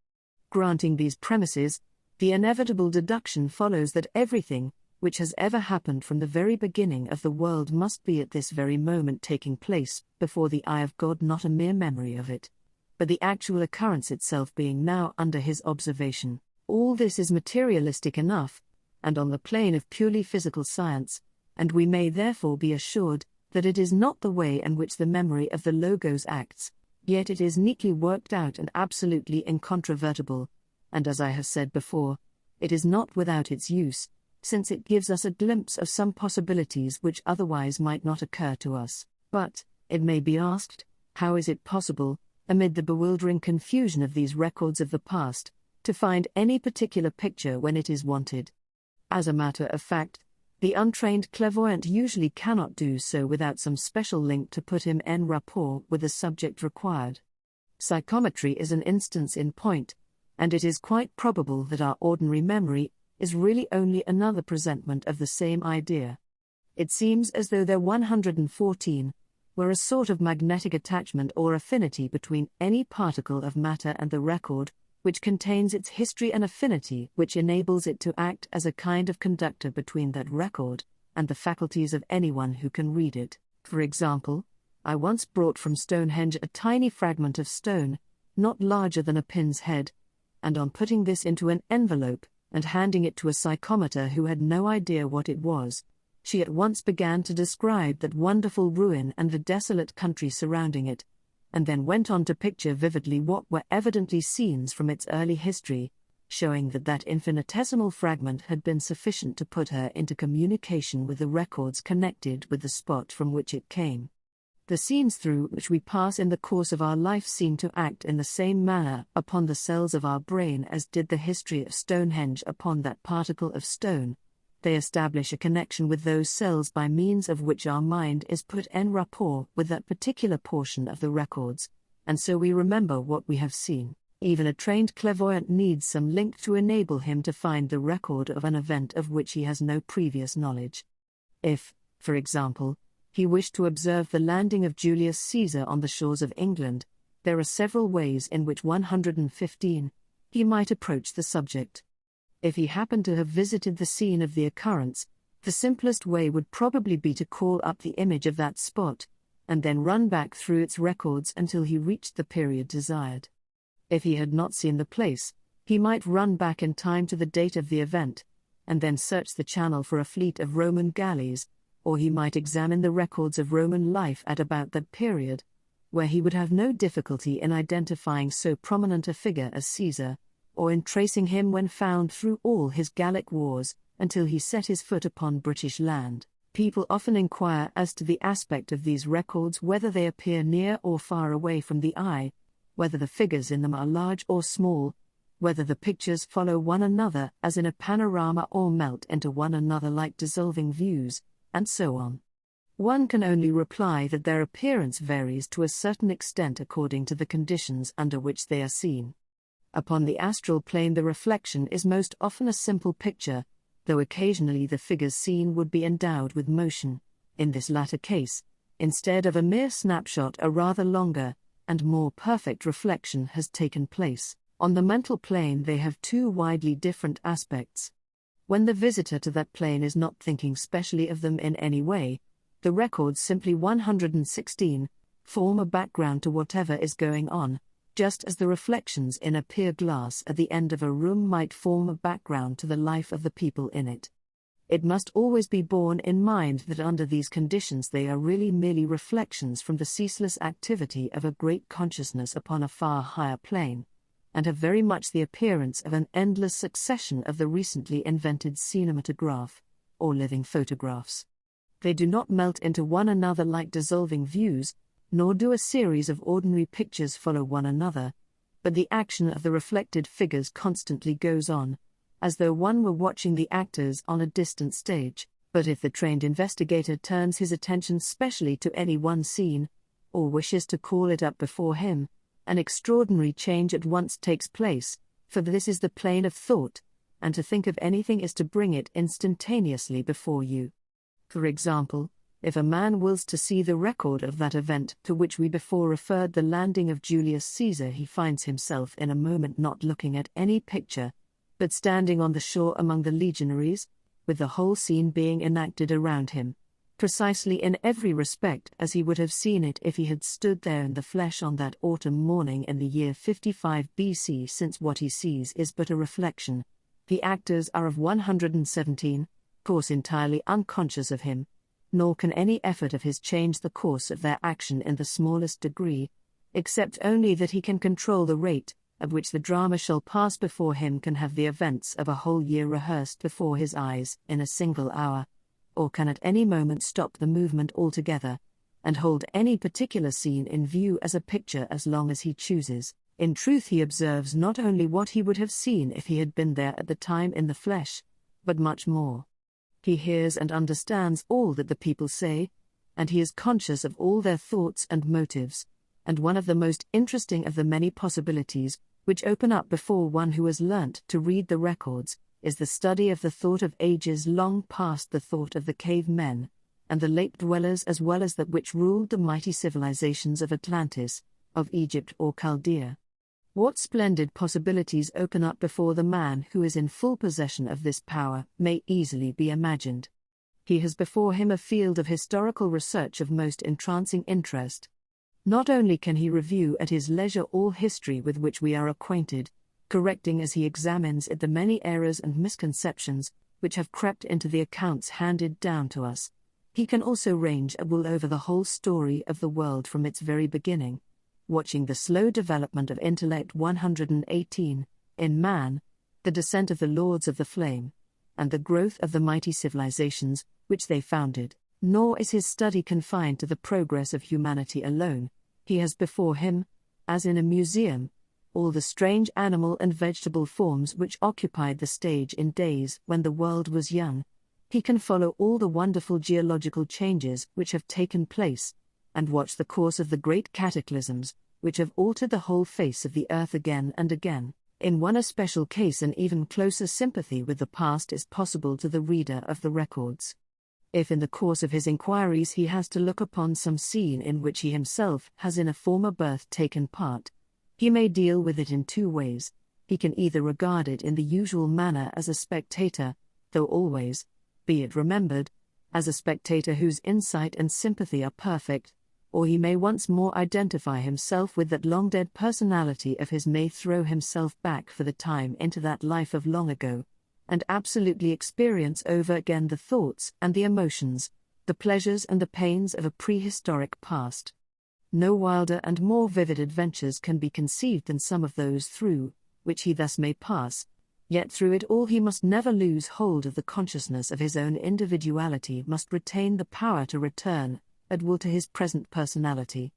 Granting these premises, the inevitable deduction follows that everything which has ever happened from the very beginning of the world must be at this very moment taking place before the eye of God, not a mere memory of it, but the actual occurrence itself being now under his observation. All this is materialistic enough, and on the plane of purely physical science, and we may therefore be assured that it is not the way in which the memory of the Logos acts, yet it is neatly worked out and absolutely incontrovertible, and as I have said before, it is not without its use, since it gives us a glimpse of some possibilities which otherwise might not occur to us. But, it may be asked, how is it possible, amid the bewildering confusion of these records of the past, to find any particular picture when it is wanted? As a matter of fact, the untrained clairvoyant usually cannot do so without some special link to put him en rapport with the subject required. Psychometry is an instance in point, and it is quite probable that our ordinary memory is really only another presentment of the same idea. It seems as though there 114 were a sort of magnetic attachment or affinity between any particle of matter and the record, which contains its history and affinity, which enables it to act as a kind of conductor between that record and the faculties of anyone who can read it. For example, I once brought from Stonehenge a tiny fragment of stone, not larger than a pin's head, and on putting this into an envelope, and handing it to a psychometer who had no idea what it was, she at once began to describe that wonderful ruin and the desolate country surrounding it, and then went on to picture vividly what were evidently scenes from its early history, showing that that infinitesimal fragment had been sufficient to put her into communication with the records connected with the spot from which it came. The scenes through which we pass in the course of our life seem to act in the same manner upon the cells of our brain as did the history of Stonehenge upon that particle of stone. They establish a connection with those cells by means of which our mind is put en rapport with that particular portion of the records, and so we remember what we have seen. Even a trained clairvoyant needs some link to enable him to find the record of an event of which he has no previous knowledge. If, for example, he wished to observe the landing of Julius Caesar on the shores of England, there are several ways in which 115 he might approach the subject. If he happened to have visited the scene of the occurrence, the simplest way would probably be to call up the image of that spot, and then run back through its records until he reached the period desired. If he had not seen the place, He might run back in time to the date of the event, and then search the channel for a fleet of Roman galleys, or he might examine the records of Roman life at about that period, where he would have no difficulty in identifying so prominent a figure as Caesar, or in tracing him when found through all his Gallic wars, until he set his foot upon British land. People often inquire as to the aspect of these records, whether they appear near or far away from the eye, whether the figures in them are large or small, whether the pictures follow one another as in a panorama or melt into one another like dissolving views, and so on. One can only reply that their appearance varies to a certain extent according to the conditions under which they are seen. Upon the astral plane, the reflection is most often a simple picture, though occasionally the figures seen would be endowed with motion. In this latter case, instead of a mere snapshot, a rather longer and more perfect reflection has taken place. On the mental plane, they have two widely different aspects. When the visitor to that plane is not thinking specially of them in any way, the records, simply 116, form a background to whatever is going on, just as the reflections in a pier glass at the end of a room might form a background to the life of the people in it. It must always be borne in mind that under these conditions they are really merely reflections from the ceaseless activity of a great consciousness upon a far higher plane, and have very much the appearance of an endless succession of the recently invented cinematograph, or living photographs. They do not melt into one another like dissolving views, nor do a series of ordinary pictures follow one another, but the action of the reflected figures constantly goes on, as though one were watching the actors on a distant stage. But if the trained investigator turns his attention specially to any one scene, or wishes to call it up before him, an extraordinary change at once takes place, for this is the plane of thought, and to think of anything is to bring it instantaneously before you. For example, if a man wills to see the record of that event to which we before referred, the landing of Julius Caesar, he finds himself in a moment not looking at any picture, but standing on the shore among the legionaries, with the whole scene being enacted around him, precisely in every respect as he would have seen it if he had stood there in the flesh on that autumn morning in the year 55 BC. Since what he sees is but a reflection, the actors are of 117, course entirely unconscious of him, nor can any effort of his change the course of their action in the smallest degree, except only that he can control the rate at which the drama shall pass before him, can have the events of a whole year rehearsed before his eyes in a single hour, or can at any moment stop the movement altogether, and hold any particular scene in view as a picture as long as he chooses. In truth, he observes not only what he would have seen if he had been there at the time in the flesh, but much more. He hears and understands all that the people say, and he is conscious of all their thoughts and motives, and one of the most interesting of the many possibilities which open up before one who has learnt to read the records, is the study of the thought of ages long past, the thought of the cave men, and the lake dwellers, as well as that which ruled the mighty civilizations of Atlantis, of Egypt or Chaldea. What splendid possibilities open up before the man who is in full possession of this power may easily be imagined. He has before him a field of historical research of most entrancing interest. Not only can he review at his leisure all history with which we are acquainted, correcting as he examines it the many errors and misconceptions which have crept into the accounts handed down to us, he can also range at will over the whole story of the world from its very beginning, watching the slow development of intellect 118, in man, the descent of the lords of the flame, and the growth of the mighty civilizations which they founded. Nor is his study confined to the progress of humanity alone. He has before him, as in a museum, all the strange animal and vegetable forms which occupied the stage in days when the world was young. He can follow all the wonderful geological changes which have taken place, and watch the course of the great cataclysms, which have altered the whole face of the earth again and again. In one especial case an even closer sympathy with the past is possible to the reader of the records. If in the course of his inquiries he has to look upon some scene in which he himself has in a former birth taken part, he may deal with it in two ways. He can either regard it in the usual manner as a spectator, though always, be it remembered, as a spectator whose insight and sympathy are perfect, or he may once more identify himself with that long-dead personality of his, may throw himself back for the time into that life of long ago, and absolutely experience over again the thoughts and the emotions, the pleasures and the pains of a prehistoric past. No wilder and more vivid adventures can be conceived than some of those through which he thus may pass, yet through it all he must never lose hold of the consciousness of his own individuality, must retain the power to return at will to his present personality.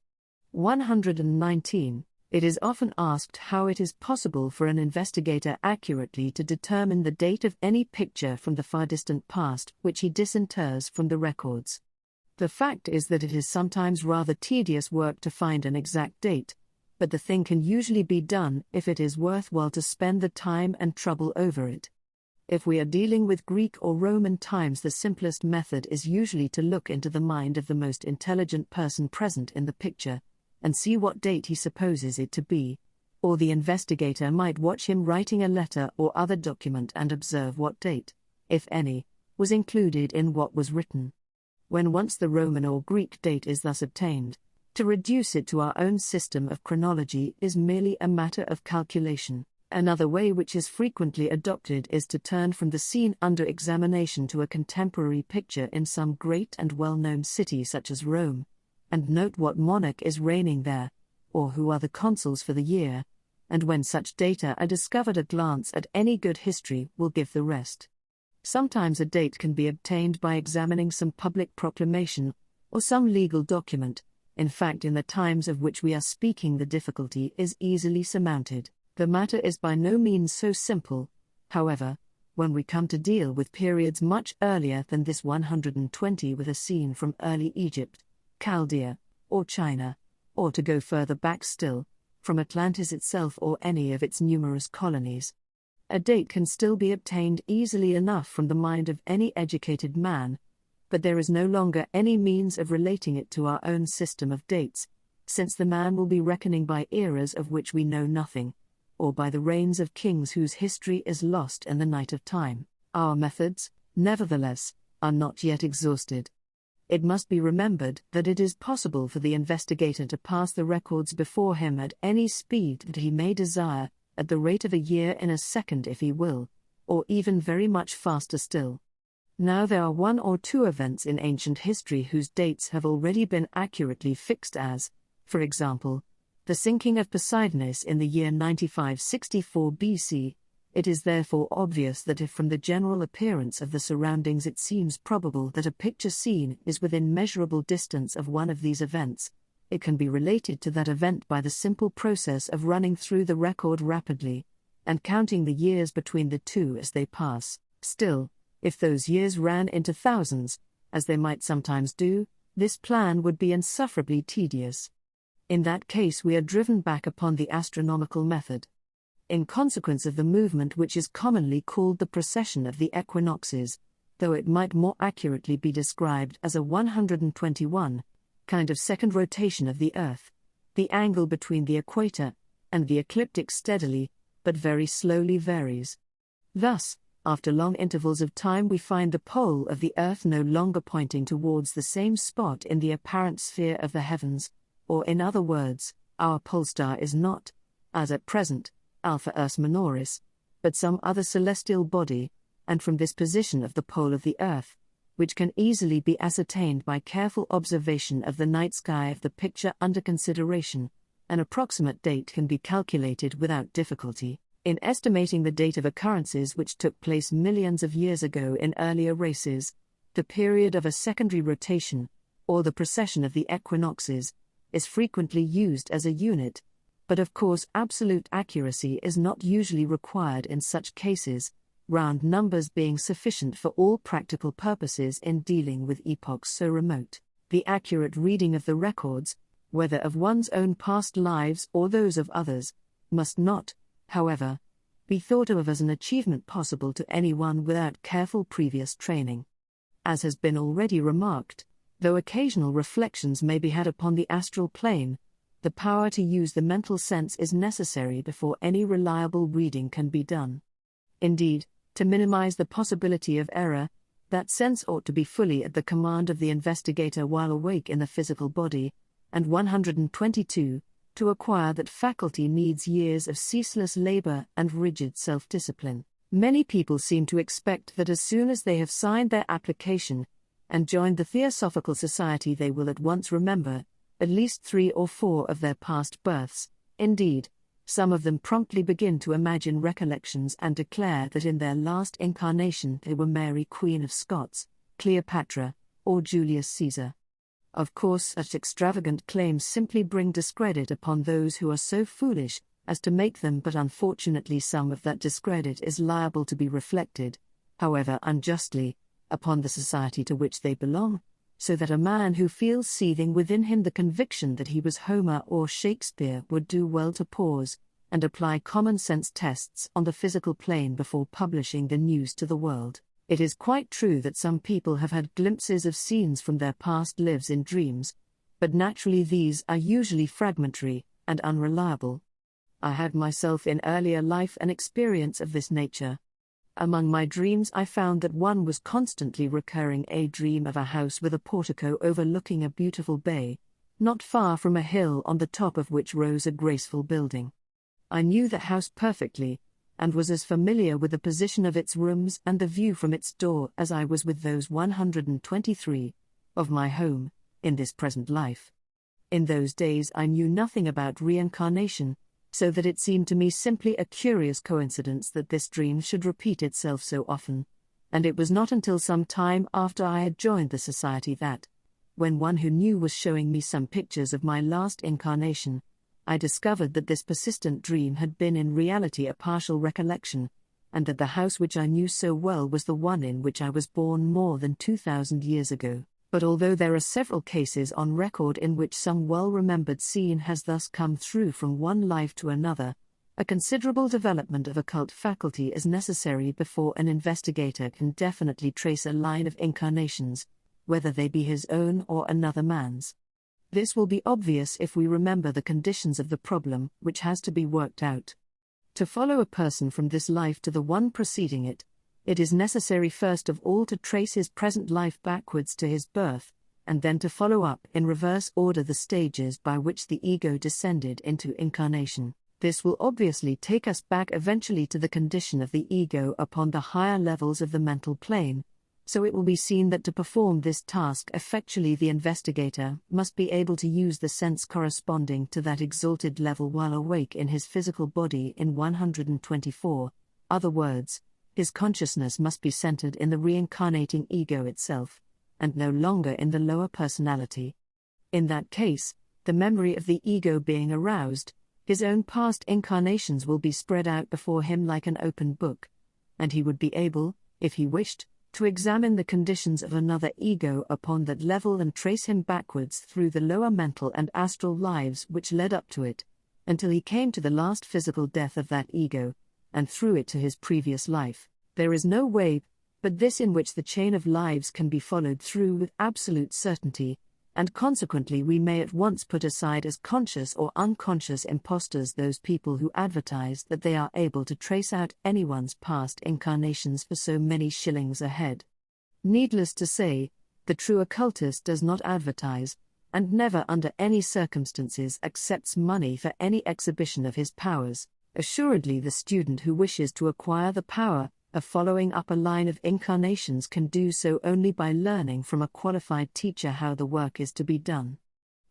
119. It is often asked how it is possible for an investigator accurately to determine the date of any picture from the far distant past which he disinters from the records. The fact is that it is sometimes rather tedious work to find an exact date, but the thing can usually be done if it is worthwhile to spend the time and trouble over it. If we are dealing with Greek or Roman times, the simplest method is usually to look into the mind of the most intelligent person present in the picture, and see what date he supposes it to be, or the investigator might watch him writing a letter or other document and observe what date, if any, was included in what was written. When once the Roman or Greek date is thus obtained, to reduce it to our own system of chronology is merely a matter of calculation. Another way which is frequently adopted is to turn from the scene under examination to a contemporary picture in some great and well-known city such as Rome, and note what monarch is reigning there, or who are the consuls for the year, and when such data are discovered, a glance at any good history will give the rest. Sometimes a date can be obtained by examining some public proclamation, or some legal document. In fact, in the times of which we are speaking, the difficulty is easily surmounted. The matter is by no means so simple, however, when we come to deal with periods much earlier than this 120, with a scene from early Egypt, Chaldea, or China, or to go further back still, from Atlantis itself or any of its numerous colonies. A date can still be obtained easily enough from the mind of any educated man, but there is no longer any means of relating it to our own system of dates, since the man will be reckoning by eras of which we know nothing, or by the reigns of kings whose history is lost in the night of time. Our methods, nevertheless, are not yet exhausted. It must be remembered that it is possible for the investigator to pass the records before him at any speed that he may desire, at the rate of a year in a second if he will, or even very much faster still. Now there are one or two events in ancient history whose dates have already been accurately fixed as, for example, the sinking of Poseidonis in the year 9564 BC. It is therefore obvious that if from the general appearance of the surroundings it seems probable that a picture scene is within measurable distance of one of these events, it can be related to that event by the simple process of running through the record rapidly, and counting the years between the two as they pass. Still, if those years ran into thousands, as they might sometimes do, this plan would be insufferably tedious. In that case we are driven back upon the astronomical method. In consequence of the movement which is commonly called the precession of the equinoxes, though it might more accurately be described as a 121 kind of second rotation of the Earth, the angle between the equator and the ecliptic steadily, but very slowly varies. Thus, after long intervals of time we find the pole of the Earth no longer pointing towards the same spot in the apparent sphere of the heavens, or in other words, our pole star is not, as at present, Alpha Urs Minoris, but some other celestial body, and from this position of the pole of the Earth, which can easily be ascertained by careful observation of the night sky of the picture under consideration, an approximate date can be calculated without difficulty. In estimating the date of occurrences which took place millions of years ago in earlier races, the period of a secondary rotation, or the precession of the equinoxes, is frequently used as a unit, but of course absolute accuracy is not usually required in such cases, round numbers being sufficient for all practical purposes in dealing with epochs so remote. The accurate reading of the records, whether of one's own past lives or those of others, must not, however, be thought of as an achievement possible to anyone without careful previous training. As has been already remarked, though occasional reflections may be had upon the astral plane, the power to use the mental sense is necessary before any reliable reading can be done. Indeed, to minimize the possibility of error, that sense ought to be fully at the command of the investigator while awake in the physical body, and 122, to acquire that faculty needs years of ceaseless labor and rigid self-discipline. Many people seem to expect that as soon as they have signed their application and joined the Theosophical Society, they will at once remember at least 3 or 4 of their past births. Indeed, some of them promptly begin to imagine recollections and declare that in their last incarnation they were Mary Queen of Scots, Cleopatra, or Julius Caesar. Of course, such extravagant claims simply bring discredit upon those who are so foolish as to make them, but unfortunately some of that discredit is liable to be reflected, however unjustly, upon the society to which they belong, so that a man who feels seething within him the conviction that he was Homer or Shakespeare would do well to pause and apply common-sense tests on the physical plane before publishing the news to the world. It is quite true that some people have had glimpses of scenes from their past lives in dreams, but naturally these are usually fragmentary and unreliable. I had myself in earlier life an experience of this nature. Among my dreams I found that one was constantly recurring, a dream of a house with a portico overlooking a beautiful bay, not far from a hill on the top of which rose a graceful building. I knew the house perfectly, and was as familiar with the position of its rooms and the view from its door as I was with those 123 of my home in this present life. In those days I knew nothing about reincarnation, so that it seemed to me simply a curious coincidence that this dream should repeat itself so often, and it was not until some time after I had joined the society that, when one who knew was showing me some pictures of my last incarnation, I discovered that this persistent dream had been in reality a partial recollection, and that the house which I knew so well was the one in which I was born more than 2,000 years ago. But although there are several cases on record in which some well-remembered scene has thus come through from one life to another, a considerable development of occult faculty is necessary before an investigator can definitely trace a line of incarnations, whether they be his own or another man's. This will be obvious if we remember the conditions of the problem which has to be worked out. To follow a person from this life to the one preceding it, it is necessary first of all to trace his present life backwards to his birth, and then to follow up in reverse order the stages by which the ego descended into incarnation. This will obviously take us back eventually to the condition of the ego upon the higher levels of the mental plane, so it will be seen that to perform this task effectually the investigator must be able to use the sense corresponding to that exalted level while awake in his physical body in 124, other words, his consciousness must be centered in the reincarnating ego itself, and no longer in the lower personality. In that case, the memory of the ego being aroused, his own past incarnations will be spread out before him like an open book, and he would be able, if he wished, to examine the conditions of another ego upon that level and trace him backwards through the lower mental and astral lives which led up to it, until he came to the last physical death of that ego, and through it to his previous life. There is no way but this in which the chain of lives can be followed through with absolute certainty, and consequently we may at once put aside as conscious or unconscious impostors those people who advertise that they are able to trace out anyone's past incarnations for so many shillings a head. Needless to say, the true occultist does not advertise, and never under any circumstances accepts money for any exhibition of his powers. Assuredly the student who wishes to acquire the power of following up a line of incarnations can do so only by learning from a qualified teacher how the work is to be done.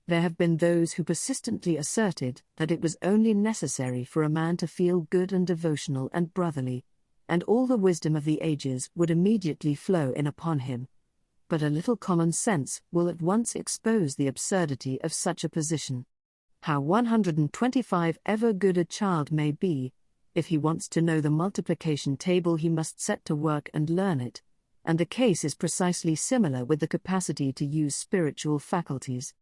There have been those who persistently asserted that it was only necessary for a man to feel good and devotional and brotherly, and all the wisdom of the ages would immediately flow in upon him. But a little common sense will at once expose the absurdity of such a position. How 125 ever good a child may be, if he wants to know the multiplication table he must set to work and learn it, and the case is precisely similar with the capacity to use spiritual faculties.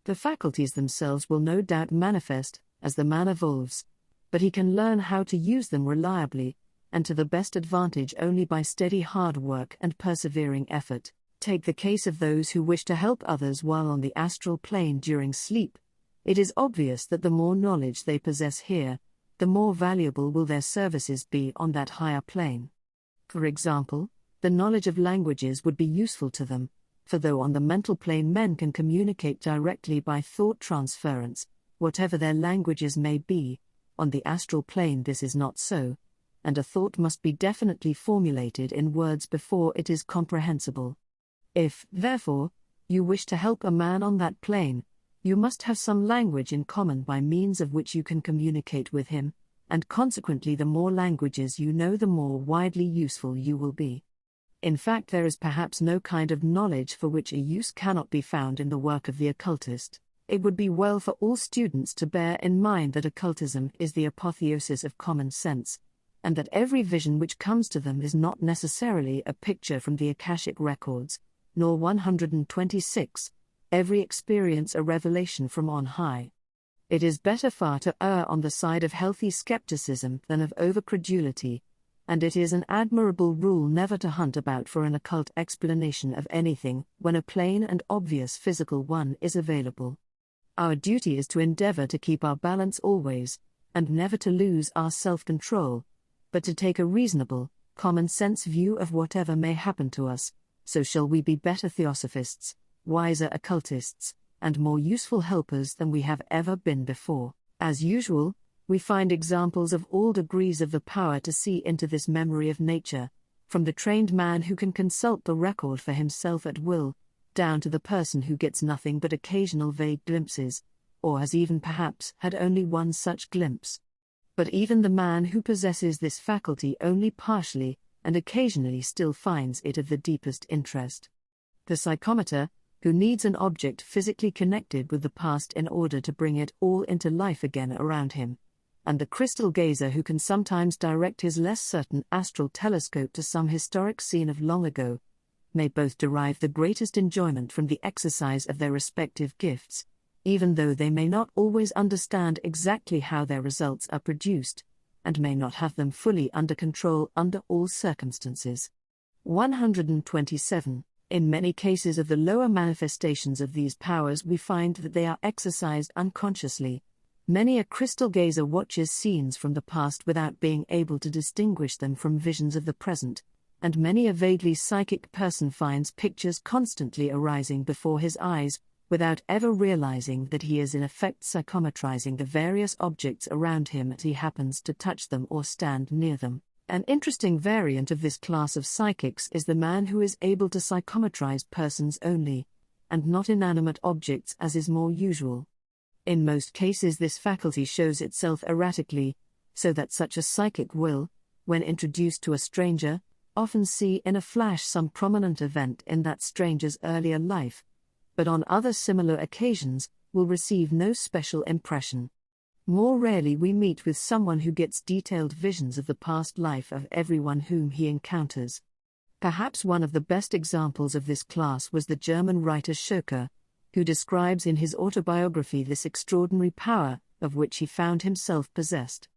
The faculties themselves will no doubt manifest as the man evolves, but he can learn how to use them reliably, and to the best advantage only by steady hard work and persevering effort. Take the case of those who wish to help others while on the astral plane during sleep. It is obvious that the more knowledge they possess here, the more valuable will their services be on that higher plane. For example, the knowledge of languages would be useful to them, For though on the mental plane men can communicate directly by thought transference, whatever their languages may be, on the astral plane this is not so, and a thought must be definitely formulated in words before it is comprehensible. If, therefore, you wish to help a man on that plane, you must have some language in common by means of which you can communicate with him, and consequently the more languages you know the more widely useful you will be. In fact, there is perhaps no kind of knowledge for which a use cannot be found in the work of the occultist. It would be well for all students to bear in mind that occultism is the apotheosis of common sense, and that every vision which comes to them is not necessarily a picture from the Akashic records, nor 126, every experience a revelation from on high. It is better far to err on the side of healthy skepticism than of over-credulity, and it is an admirable rule never to hunt about for an occult explanation of anything when a plain and obvious physical one is available. Our duty is to endeavor to keep our balance always, and never to lose our self-control, but to take a reasonable, common-sense view of whatever may happen to us, so shall we be better theosophists, wiser occultists, and more useful helpers than we have ever been before. As usual, we find examples of all degrees of the power to see into this memory of nature, from the trained man who can consult the record for himself at will, down to the person who gets nothing but occasional vague glimpses, or has even perhaps had only one such glimpse. But even the man who possesses this faculty only partially, and occasionally still finds it of the deepest interest. The psychometer, who needs an object physically connected with the past in order to bring it all into life again around him, and the crystal gazer who can sometimes direct his less certain astral telescope to some historic scene of long ago, may both derive the greatest enjoyment from the exercise of their respective gifts, even though they may not always understand exactly how their results are produced, and may not have them fully under control under all circumstances. 127. In many cases of the lower manifestations of these powers we find that they are exercised unconsciously. Many a crystal gazer watches scenes from the past without being able to distinguish them from visions of the present, and many a vaguely psychic person finds pictures constantly arising before his eyes, without ever realizing that he is in effect psychometrizing the various objects around him as he happens to touch them or stand near them. An interesting variant of this class of psychics is the man who is able to psychometrize persons only, and not inanimate objects as is more usual. In most cases this faculty shows itself erratically, so that such a psychic will, when introduced to a stranger, often see in a flash some prominent event in that stranger's earlier life, but on other similar occasions, will receive no special impression. More rarely we meet with someone who gets detailed visions of the past life of everyone whom he encounters. Perhaps one of the best examples of this class was the German writer Schocker, who describes in his autobiography this extraordinary power, of which he found himself possessed.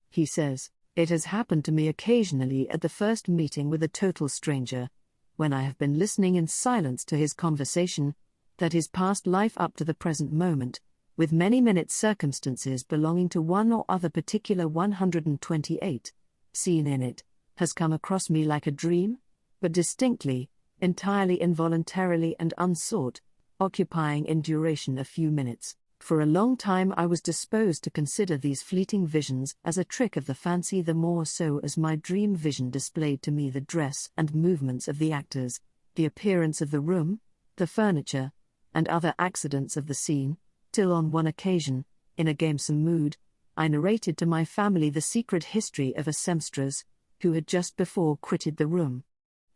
He says, "It has happened to me occasionally at the first meeting with a total stranger, when I have been listening in silence to his conversation, that his past life up to the present moment, with many minute circumstances belonging to one or other particular 128, scene in it, has come across me like a dream, but distinctly, entirely involuntarily and unsought, occupying in duration a few minutes. For a long time I was disposed to consider these fleeting visions as a trick of the fancy, the more so as my dream vision displayed to me the dress and movements of the actors, the appearance of the room, the furniture, and other accidents of the scene, till on one occasion, in a gamesome mood, I narrated to my family the secret history of a seamstress, who had just before quitted the room.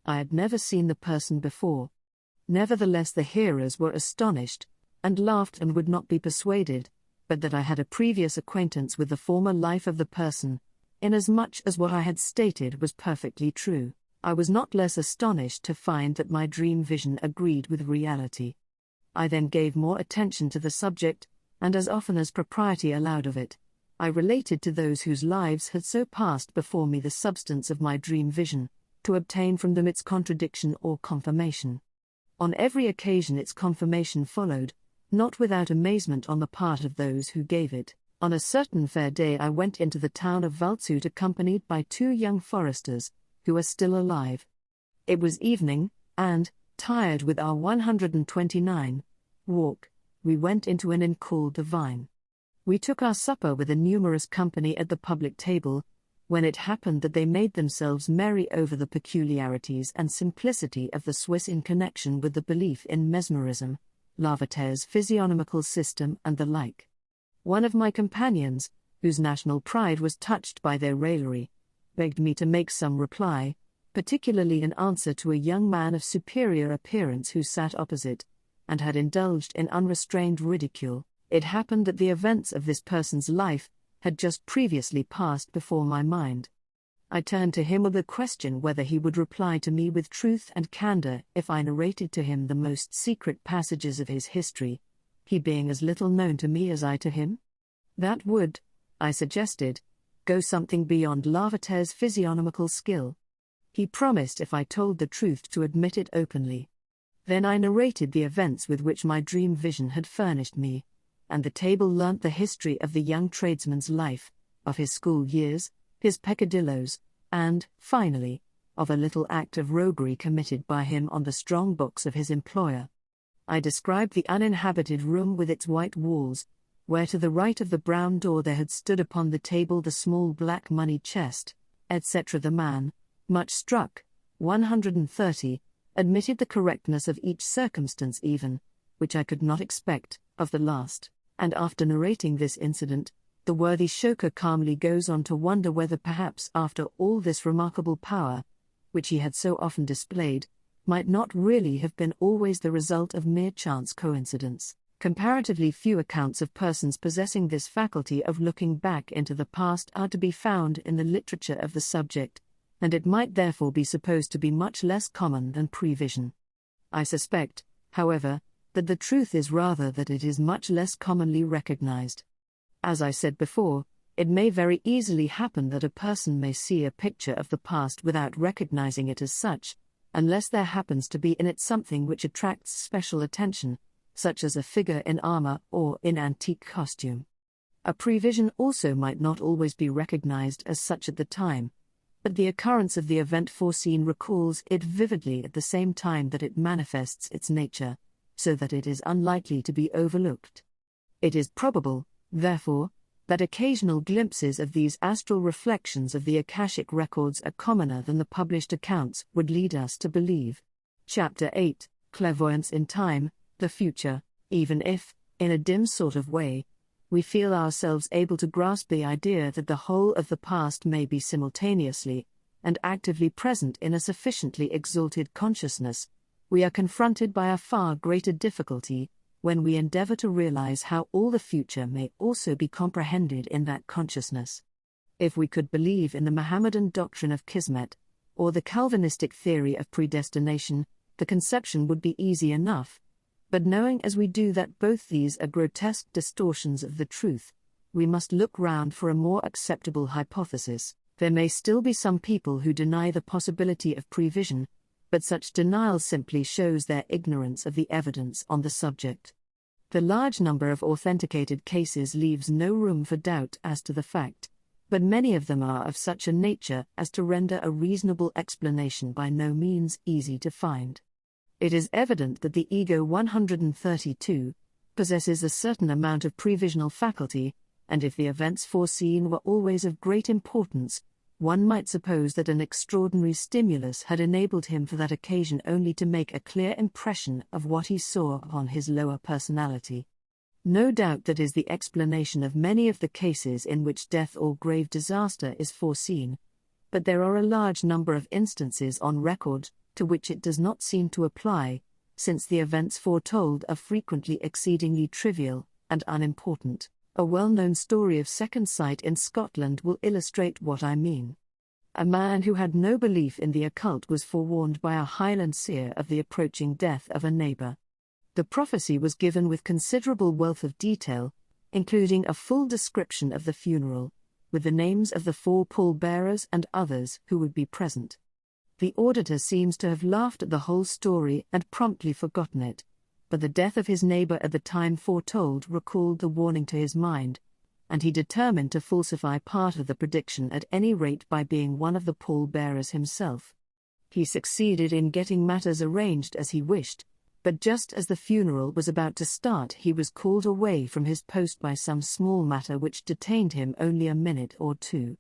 I had never seen the person before. Nevertheless the hearers were astonished, and laughed and would not be persuaded, but that I had a previous acquaintance with the former life of the person, inasmuch as what I had stated was perfectly true. I was not less astonished to find that my dream vision agreed with reality. I then gave more attention to the subject, and as often as propriety allowed of it, I related to those whose lives had so passed before me the substance of my dream vision, to obtain from them its contradiction or confirmation. On every occasion its confirmation followed, not without amazement on the part of those who gave it. On a certain fair day I went into the town of Waldshut accompanied by 2 young foresters, who are still alive. It was evening, and, Tired with our 129 walk, we went into an inn called the Vine. We took our supper with a numerous company at the public table, when it happened that they made themselves merry over the peculiarities and simplicity of the Swiss in connection with the belief in mesmerism, Lavater's physiognomical system and the like. One of my companions, whose national pride was touched by their raillery, begged me to make some reply, particularly in answer to a young man of superior appearance who sat opposite, and had indulged in unrestrained ridicule. It happened that the events of this person's life had just previously passed before my mind. I turned to him with a question whether he would reply to me with truth and candor if I narrated to him the most secret passages of his history, he being as little known to me as I to him. That would, I suggested, go something beyond Lavater's physiognomical skill. He promised if I told the truth to admit it openly. Then I narrated the events with which my dream vision had furnished me, and the table learnt the history of the young tradesman's life, of his school years, his peccadilloes, and, finally, of a little act of roguery committed by him on the strong books of his employer. I described the uninhabited room with its white walls, where to the right of the brown door there had stood upon the table the small black money chest, etc. The man, much struck, 130, admitted the correctness of each circumstance even, which I could not expect, of the last. And after narrating this incident, the worthy Shoker calmly goes on to wonder whether perhaps after all this remarkable power, which he had so often displayed, might not really have been always the result of mere chance coincidence. Comparatively few accounts of persons possessing this faculty of looking back into the past are to be found in the literature of the subject, and it might therefore be supposed to be much less common than prevision. I suspect, however, that the truth is rather that it is much less commonly recognized. As I said before, it may very easily happen that a person may see a picture of the past without recognizing it as such, unless there happens to be in it something which attracts special attention, such as a figure in armor or in antique costume. A prevision also might not always be recognized as such at the time, but the occurrence of the event foreseen recalls it vividly at the same time that it manifests its nature, so that it is unlikely to be overlooked. It is probable, therefore, that occasional glimpses of these astral reflections of the Akashic records are commoner than the published accounts would lead us to believe. Chapter 8, Clairvoyance in Time, the Future. Even if, in a dim sort of way, we feel ourselves able to grasp the idea that the whole of the past may be simultaneously and actively present in a sufficiently exalted consciousness, we are confronted by a far greater difficulty when we endeavor to realize how all the future may also be comprehended in that consciousness. If we could believe in the Mohammedan doctrine of Kismet, or the Calvinistic theory of predestination, the conception would be easy enough. But knowing as we do that both these are grotesque distortions of the truth, we must look round for a more acceptable hypothesis. There may still be some people who deny the possibility of prevision, but such denial simply shows their ignorance of the evidence on the subject. The large number of authenticated cases leaves no room for doubt as to the fact, but many of them are of such a nature as to render a reasonable explanation by no means easy to find. It is evident that the ego 132 possesses a certain amount of previsional faculty, and if the events foreseen were always of great importance, one might suppose that an extraordinary stimulus had enabled him for that occasion only to make a clear impression of what he saw upon his lower personality. No doubt that is the explanation of many of the cases in which death or grave disaster is foreseen, but there are a large number of instances on record to which it does not seem to apply, since the events foretold are frequently exceedingly trivial and unimportant. A well-known story of second sight in Scotland will illustrate what I mean. A man who had no belief in the occult was forewarned by a Highland seer of the approaching death of a neighbour. The prophecy was given with considerable wealth of detail, including a full description of the funeral, with the names of the 4 pallbearers and others who would be present. The auditor seems to have laughed at the whole story and promptly forgotten it, but the death of his neighbour at the time foretold recalled the warning to his mind, and he determined to falsify part of the prediction at any rate by being one of the pallbearers himself. He succeeded in getting matters arranged as he wished, but just as the funeral was about to start, he was called away from his post by some small matter which detained him only a minute or two.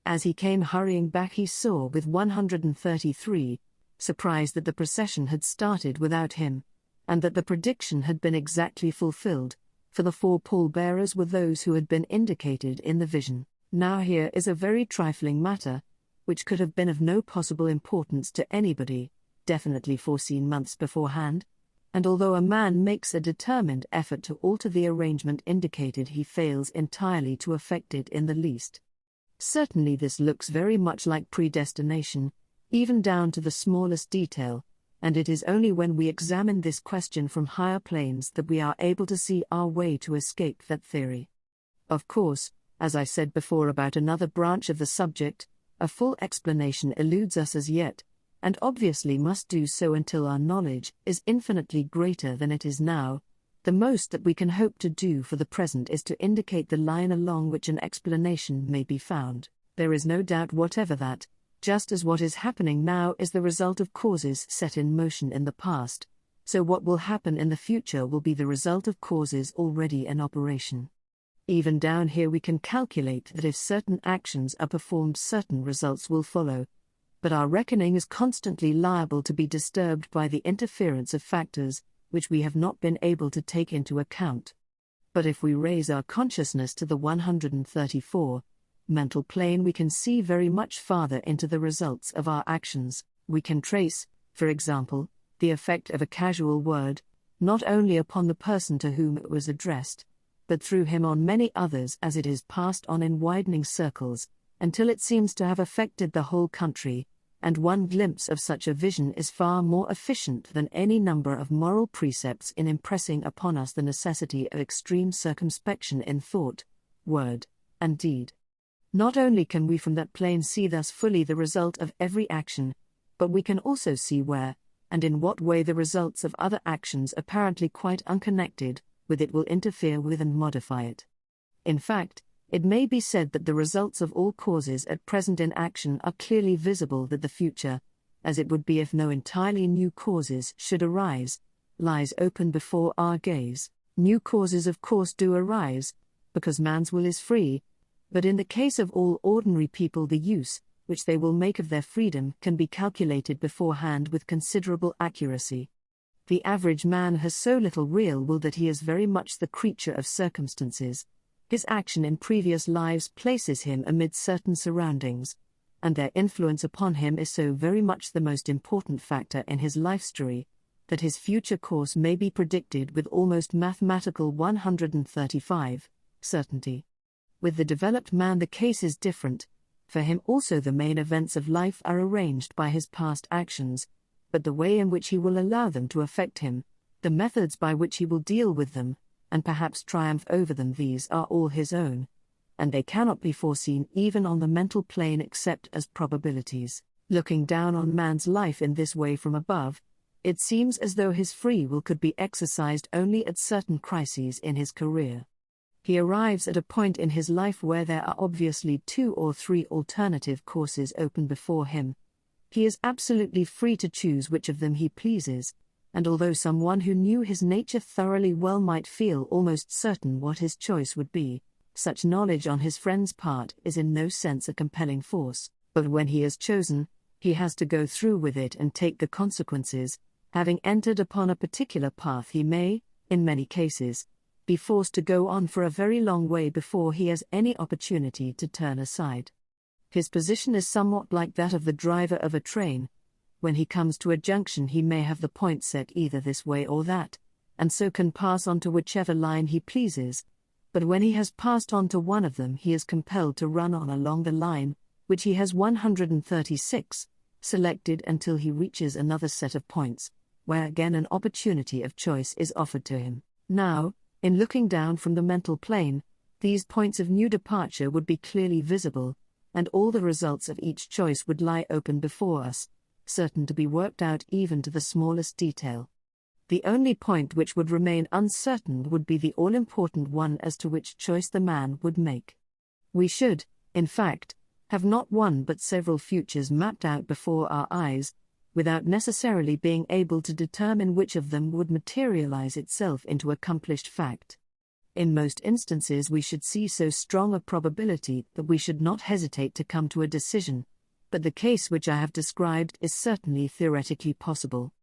As he came hurrying back, he saw with 133, surprised that the procession had started without him, and that the prediction had been exactly fulfilled, for the 4 pallbearers were those who had been indicated in the vision. Now here is a very trifling matter, which could have been of no possible importance to anybody, definitely foreseen months beforehand, and although a man makes a determined effort to alter the arrangement indicated, he fails entirely to affect it in the least. Certainly this looks very much like predestination, even down to the smallest detail, and it is only when we examine this question from higher planes that we are able to see our way to escape that theory. Of course, as I said before about another branch of the subject, a full explanation eludes us as yet, and obviously must do so until our knowledge is infinitely greater than it is now. The most that we can hope to do for the present is to indicate the line along which an explanation may be found. There is no doubt whatever that, just as what is happening now is the result of causes set in motion in the past, so what will happen in the future will be the result of causes already in operation. Even down here we can calculate that if certain actions are performed, certain results will follow, but our reckoning is constantly liable to be disturbed by the interference of factors which we have not been able to take into account. But if we raise our consciousness to the 134 mental plane, we can see very much farther into the results of our actions. We can trace, for example, the effect of a casual word, not only upon the person to whom it was addressed, but through him on many others as it is passed on in widening circles, until it seems to have affected the whole country, and one glimpse of such a vision is far more efficient than any number of moral precepts in impressing upon us the necessity of extreme circumspection in thought, word, and deed. Not only can we from that plane see thus fully the result of every action, but we can also see where, and in what way the results of other actions apparently quite unconnected with it will interfere with and modify it. In fact, it may be said that the results of all causes at present in action are clearly visible, that the future, as it would be if no entirely new causes should arise, lies open before our gaze. New causes of course do arise, because man's will is free, but in the case of all ordinary people the use which they will make of their freedom can be calculated beforehand with considerable accuracy. The average man has so little real will that he is very much the creature of circumstances. His action in previous lives places him amid certain surroundings, and their influence upon him is so very much the most important factor in his life story, that his future course may be predicted with almost mathematical 135 certainty. With the developed man the case is different. For him also the main events of life are arranged by his past actions, but the way in which he will allow them to affect him, the methods by which he will deal with them, and perhaps triumph over them, these are all his own, and they cannot be foreseen even on the mental plane except as probabilities. Looking down on man's life in this way from above, it seems as though his free will could be exercised only at certain crises in his career. He arrives at a point in his life where there are obviously 2 or 3 alternative courses open before him. He is absolutely free to choose which of them he pleases, and although someone who knew his nature thoroughly well might feel almost certain what his choice would be, such knowledge on his friend's part is in no sense a compelling force, but when he has chosen, he has to go through with it and take the consequences. Having entered upon a particular path, he may, in many cases, be forced to go on for a very long way before he has any opportunity to turn aside. His position is somewhat like that of the driver of a train. When he comes to a junction he may have the point set either this way or that, and so can pass on to whichever line he pleases, but when he has passed on to one of them he is compelled to run on along the line, which he has 136, selected until he reaches another set of points, where again an opportunity of choice is offered to him. Now, in looking down from the mental plane, these points of new departure would be clearly visible, and all the results of each choice would lie open before us, certain to be worked out even to the smallest detail. The only point which would remain uncertain would be the all-important one as to which choice the man would make. We should, in fact, have not one but several futures mapped out before our eyes, without necessarily being able to determine which of them would materialize itself into accomplished fact. In most instances we should see so strong a probability that we should not hesitate to come to a decision, but the case which I have described is certainly theoretically possible.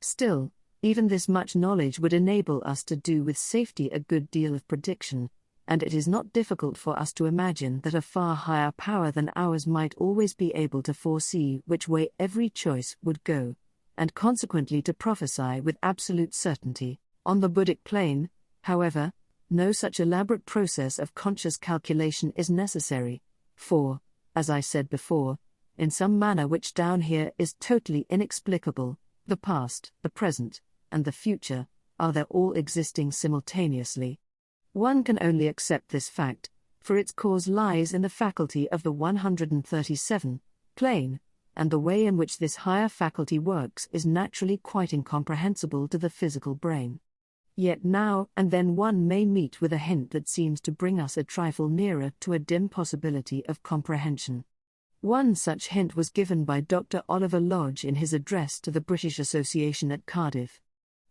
Still, even this much knowledge would enable us to do with safety a good deal of prediction, and it is not difficult for us to imagine that a far higher power than ours might always be able to foresee which way every choice would go, and consequently to prophesy with absolute certainty. On the Buddhic plane, however, no such elaborate process of conscious calculation is necessary, for, as I said before, in some manner which down here is totally inexplicable, the past, the present, and the future are there all existing simultaneously. One can only accept this fact, for its cause lies in the faculty of the 137 plane, and the way in which this higher faculty works is naturally quite incomprehensible to the physical brain. Yet now and then one may meet with a hint that seems to bring us a trifle nearer to a dim possibility of comprehension. One such hint was given by Dr. Oliver Lodge in his address to the British Association at Cardiff.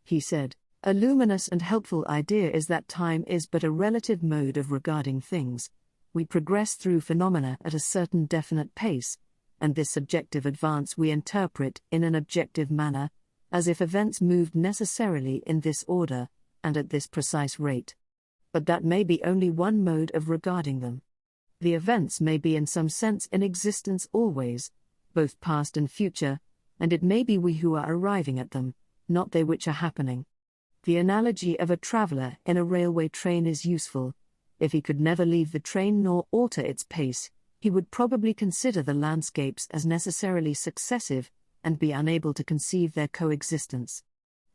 He said, "A luminous and helpful idea is that time is but a relative mode of regarding things. We progress through phenomena at a certain definite pace, and this subjective advance we interpret in an objective manner, as if events moved necessarily in this order, and at this precise rate. But that may be only one mode of regarding them. The events may be in some sense in existence always, both past and future, and it may be we who are arriving at them, not they which are happening. The analogy of a traveler in a railway train is useful. If he could never leave the train nor alter its pace, he would probably consider the landscapes as necessarily successive, and be unable to conceive their coexistence.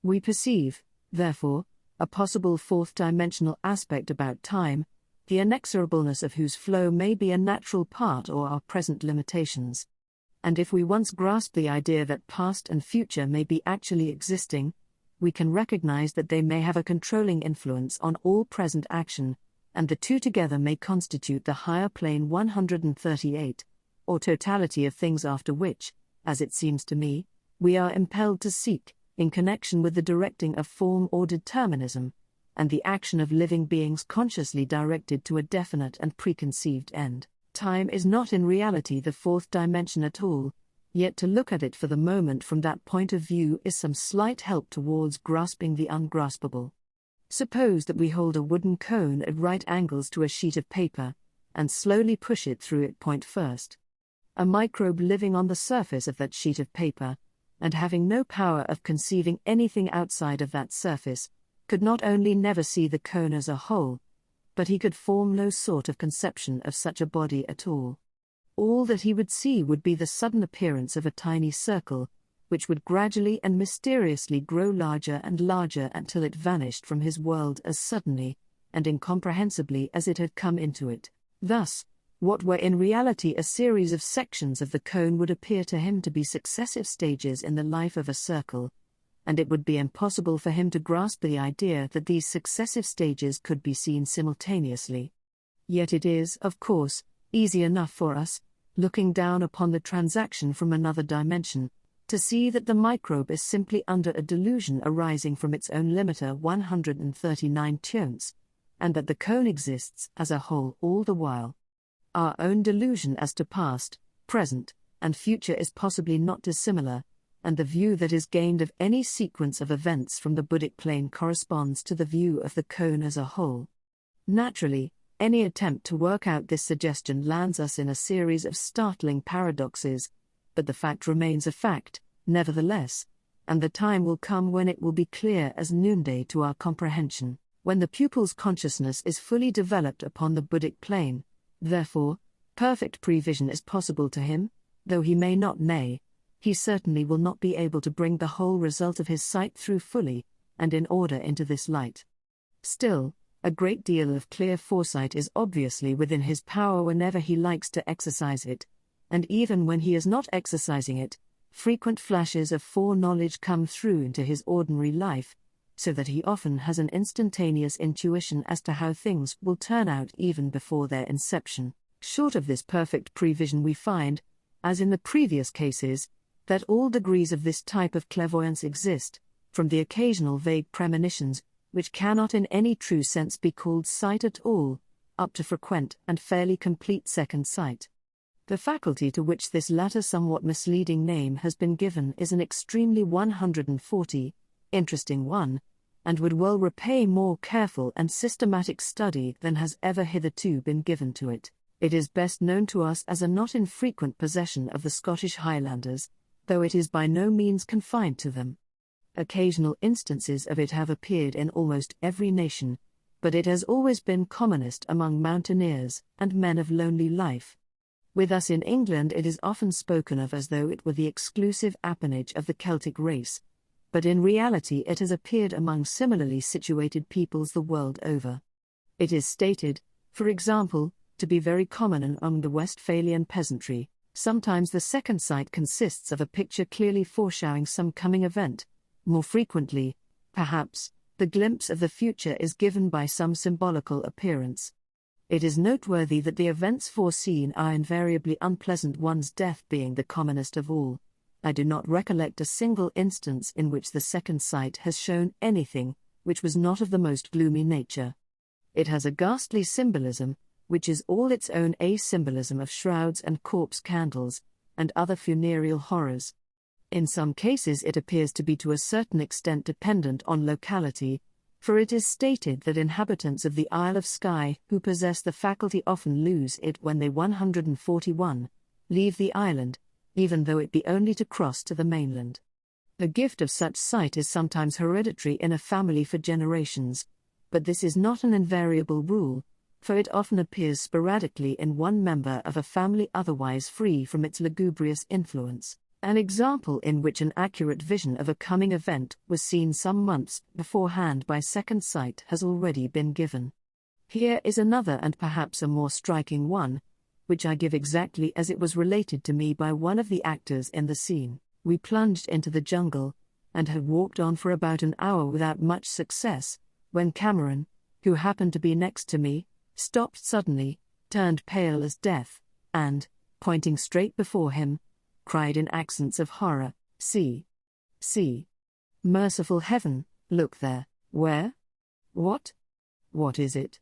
We perceive, therefore, a possible fourth-dimensional aspect about time, the inexorableness of whose flow may be a natural part or our present limitations. And if we once grasp the idea that past and future may be actually existing, we can recognize that they may have a controlling influence on all present action, and the two together may constitute the higher plane 138, or totality of things after which, as it seems to me, we are impelled to seek, in connection with the directing of form or determinism, and the action of living beings consciously directed to a definite and preconceived end. Time is not in reality the fourth dimension at all, yet to look at it for the moment from that point of view is some slight help towards grasping the ungraspable. Suppose that we hold a wooden cone at right angles to a sheet of paper, and slowly push it through it point first. A microbe living on the surface of that sheet of paper, and having no power of conceiving anything outside of that surface, could not only never see the cone as a whole, but he could form no sort of conception of such a body at all. All that he would see would be the sudden appearance of a tiny circle, which would gradually and mysteriously grow larger and larger until it vanished from his world as suddenly and incomprehensibly as it had come into it. Thus, what were in reality a series of sections of the cone would appear to him to be successive stages in the life of a circle, and it would be impossible for him to grasp the idea that these successive stages could be seen simultaneously. Yet it is, of course, easy enough for us, looking down upon the transaction from another dimension, to see that the microbe is simply under a delusion arising from its own limiter 139 tunes, and that the cone exists as a whole all the while. Our own delusion as to past, present, and future is possibly not dissimilar, and the view that is gained of any sequence of events from the Buddhic plane corresponds to the view of the cone as a whole. Naturally, any attempt to work out this suggestion lands us in a series of startling paradoxes, but the fact remains a fact, nevertheless, and the time will come when it will be clear as noonday to our comprehension, when the pupil's consciousness is fully developed upon the Buddhic plane. Therefore, perfect prevision is possible to him, though he may not he certainly will not be able to bring the whole result of his sight through fully, and in order into this light. Still, a great deal of clear foresight is obviously within his power whenever he likes to exercise it, and even when he is not exercising it, frequent flashes of foreknowledge come through into his ordinary life, so that he often has an instantaneous intuition as to how things will turn out even before their inception. Short of this perfect prevision we find, as in the previous cases, that all degrees of this type of clairvoyance exist, from the occasional vague premonitions, which cannot in any true sense be called sight at all, up to frequent and fairly complete second sight. The faculty to which this latter somewhat misleading name has been given is an extremely 140, interesting one, and would well repay more careful and systematic study than has ever hitherto been given to it. It is best known to us as a not infrequent possession of the Scottish Highlanders, though it is by no means confined to them. Occasional instances of it have appeared in almost every nation, but it has always been commonest among mountaineers and men of lonely life. With us in England it is often spoken of as though it were the exclusive appanage of the Celtic race, but in reality it has appeared among similarly situated peoples the world over. It is stated, for example, to be very common among the Westphalian peasantry. Sometimes the second sight consists of a picture clearly foreshadowing some coming event. More frequently, perhaps, the glimpse of the future is given by some symbolical appearance. It is noteworthy that the events foreseen are invariably unpleasant ones, death being the commonest of all. I do not recollect a single instance in which the second sight has shown anything which was not of the most gloomy nature. It has a ghastly symbolism, which is all its own symbolism of shrouds and corpse candles, and other funereal horrors. In some cases it appears to be to a certain extent dependent on locality, for it is stated that inhabitants of the Isle of Skye who possess the faculty often lose it when they 141 leave the island, even though it be only to cross to the mainland. The gift of such sight is sometimes hereditary in a family for generations, but this is not an invariable rule, for it often appears sporadically in one member of a family otherwise free from its lugubrious influence. An example in which an accurate vision of a coming event was seen some months beforehand by second sight has already been given. Here is another and perhaps a more striking one, which I give exactly as it was related to me by one of the actors in the scene. We plunged into the jungle, and had walked on for about an hour without much success, when Cameron, who happened to be next to me, stopped suddenly, turned pale as death, and, pointing straight before him, cried in accents of horror, "See! See! Merciful heaven, look there!" "Where? What? What is it?"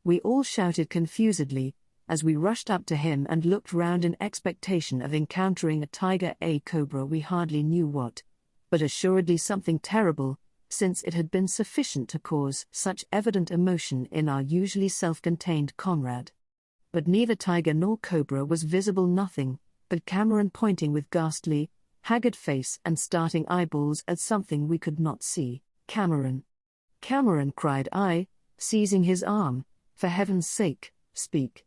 we all shouted confusedly, as we rushed up to him and looked round in expectation of encountering a tiger, a cobra, we hardly knew what, but assuredly something terrible, since it had been sufficient to cause such evident emotion in our usually self-contained comrade. But neither tiger nor cobra was visible, nothing, but Cameron pointing with ghastly, haggard face and starting eyeballs at something we could not see. "Cameron! Cameron!" cried I, seizing his arm, "for heaven's sake, speak!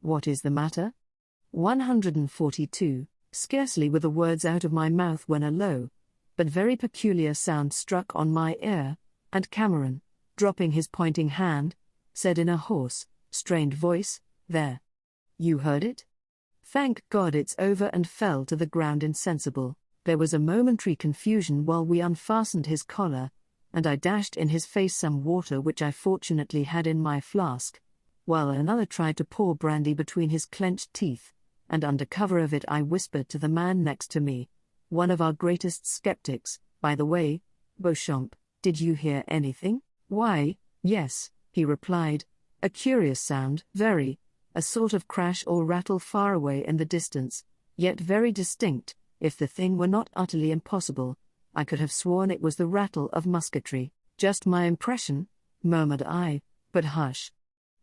What is the matter?" 142. Scarcely were the words out of my mouth when a low, but very peculiar sound struck on my ear, and Cameron, dropping his pointing hand, said in a hoarse, strained voice, "There! You heard it? Thank God it's over," and fell to the ground insensible. There was a momentary confusion while we unfastened his collar, and I dashed in his face some water which I fortunately had in my flask, while another tried to pour brandy between his clenched teeth, and under cover of it I whispered to the man next to me, one of our greatest skeptics, "By the way, Beauchamp, did you hear anything?" "Why, yes," he replied, "a curious sound, very, a sort of crash or rattle far away in the distance, yet very distinct. If the thing were not utterly impossible, I could have sworn it was the rattle of musketry." "Just my impression," murmured I, "but hush.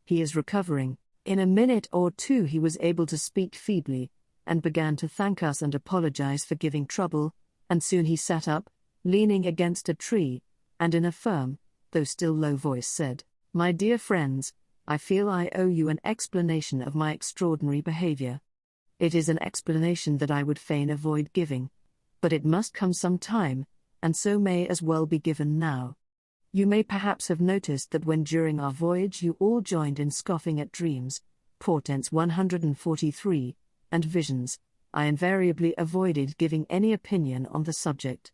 He is recovering." In a minute or two he was able to speak feebly, and began to thank us and apologize for giving trouble, and soon he sat up, leaning against a tree, and in a firm, though still low voice said, "My dear friends, I feel I owe you an explanation of my extraordinary behavior. It is an explanation that I would fain avoid giving, but it must come some time, and so may as well be given now. You may perhaps have noticed that when during our voyage you all joined in scoffing at dreams, portents 143, and visions, I invariably avoided giving any opinion on the subject.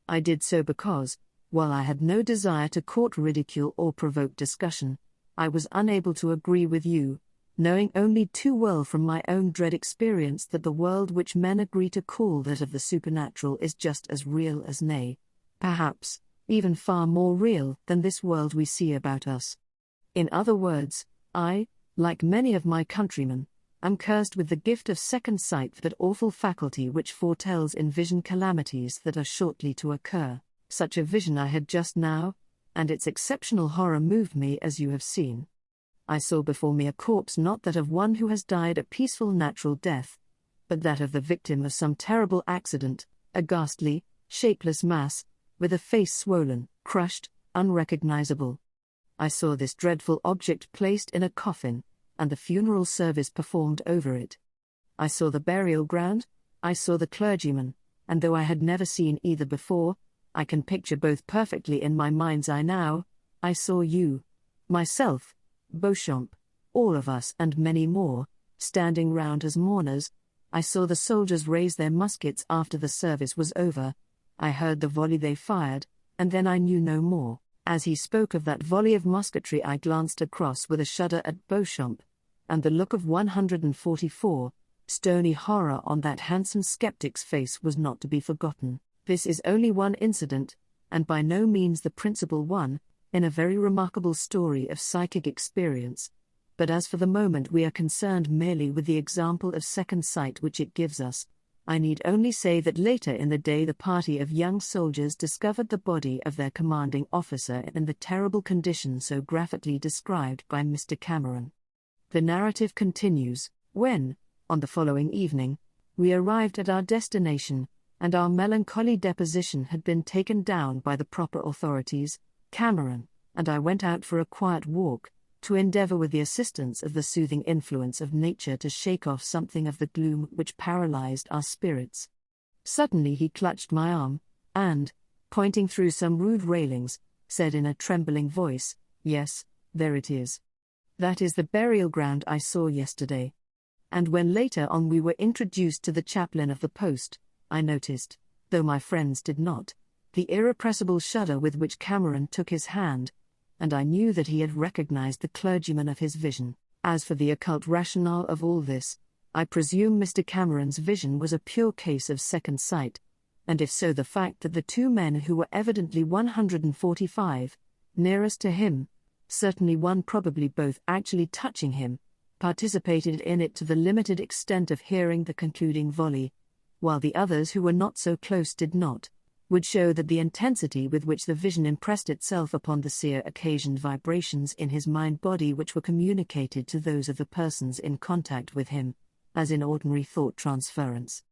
I did so because, while I had no desire to court ridicule or provoke discussion, I was unable to agree with you, knowing only too well from my own dread experience that the world which men agree to call that of the supernatural is just as real as, nay, perhaps, even far more real than this world we see about us. In other words, I, like many of my countrymen, am cursed with the gift of second sight, that awful faculty which foretells in vision calamities that are shortly to occur. Such a vision I had just now, and its exceptional horror moved me as you have seen. I saw before me a corpse, not that of one who has died a peaceful natural death, but that of the victim of some terrible accident, a ghastly, shapeless mass, with a face swollen, crushed, unrecognizable. I saw this dreadful object placed in a coffin, and the funeral service performed over it. I saw the burial ground, I saw the clergyman, and though I had never seen either before, I can picture both perfectly in my mind's eye now. I saw you, myself, Beauchamp, all of us and many more, standing round as mourners. I saw the soldiers raise their muskets after the service was over. I heard the volley they fired, and then I knew no more. As he spoke of that volley of musketry, I glanced across with a shudder at Beauchamp, and the look of 144, stony horror on that handsome skeptic's face was not to be forgotten. This is only one incident, and by no means the principal one, in a very remarkable story of psychic experience, but as for the moment we are concerned merely with the example of second sight which it gives us, I need only say that later in the day the party of young soldiers discovered the body of their commanding officer in the terrible condition so graphically described by Mr. Cameron. The narrative continues: when, on the following evening, we arrived at our destination, and our melancholy deposition had been taken down by the proper authorities, Cameron and I went out for a quiet walk, to endeavor with the assistance of the soothing influence of nature to shake off something of the gloom which paralyzed our spirits. Suddenly he clutched my arm, and, pointing through some rude railings, said in a trembling voice, "Yes, there it is. That is the burial ground I saw yesterday." And when later on we were introduced to the chaplain of the post, I noticed, though my friends did not, the irrepressible shudder with which Cameron took his hand, and I knew that he had recognized the clergyman of his vision. As for the occult rationale of all this, I presume Mr. Cameron's vision was a pure case of second sight, and if so, the fact that the two men who were evidently 145, nearest to him, certainly one probably both actually touching him, participated in it to the limited extent of hearing the concluding volley, while the others who were not so close did not, would show that the intensity with which the vision impressed itself upon the seer occasioned vibrations in his mind-body which were communicated to those of the persons in contact with him, as in ordinary thought transference.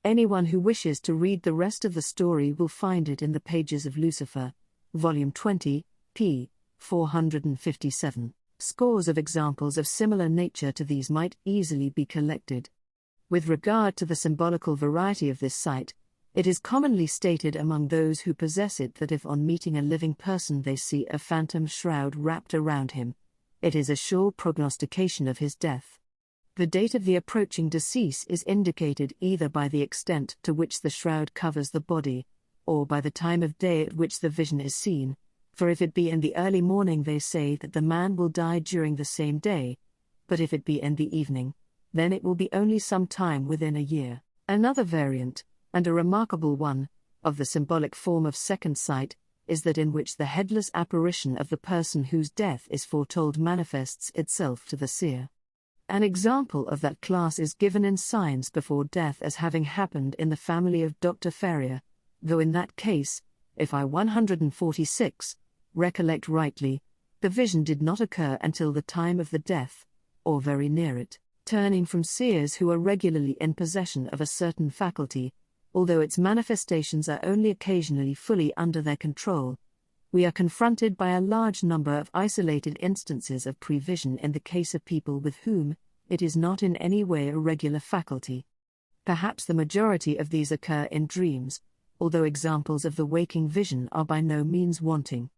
Anyone who wishes to read the rest of the story will find it in the pages of Lucifer, Volume 20, p. 457. Scores of examples of similar nature to these might easily be collected. With regard to the symbolical variety of this sight, it is commonly stated among those who possess it that if on meeting a living person they see a phantom shroud wrapped around him, it is a sure prognostication of his death. The date of the approaching decease is indicated either by the extent to which the shroud covers the body, or by the time of day at which the vision is seen, for if it be in the early morning they say that the man will die during the same day, but if it be in the evening, then it will be only some time within a year. Another variant, and a remarkable one, of the symbolic form of second sight, is that in which the headless apparition of the person whose death is foretold manifests itself to the seer. An example of that class is given in Signs Before Death as having happened in the family of Dr. Ferrier, though in that case, if I 146, recollect rightly, the vision did not occur until the time of the death, or very near it. Turning from seers who are regularly in possession of a certain faculty, although its manifestations are only occasionally fully under their control, we are confronted by a large number of isolated instances of prevision in the case of people with whom it is not in any way a regular faculty. Perhaps the majority of these occur in dreams, although examples of the waking vision are by no means wanting.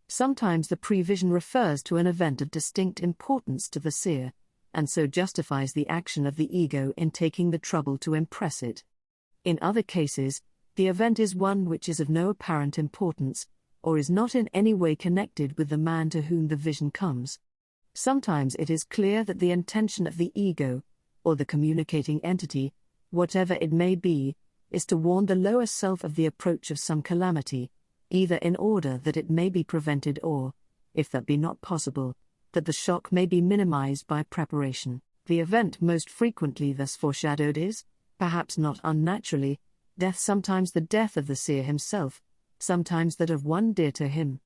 Sometimes the prevision refers to an event of distinct importance to the seer, and so justifies the action of the ego in taking the trouble to impress it. In other cases, the event is one which is of no apparent importance, or is not in any way connected with the man to whom the vision comes. Sometimes it is clear that the intention of the ego, or the communicating entity, whatever it may be, is to warn the lower self of the approach of some calamity, either in order that it may be prevented or, if that be not possible, that the shock may be minimized by preparation. The event most frequently thus foreshadowed is, perhaps not unnaturally, death, sometimes the death of the seer himself, sometimes that of one dear to him.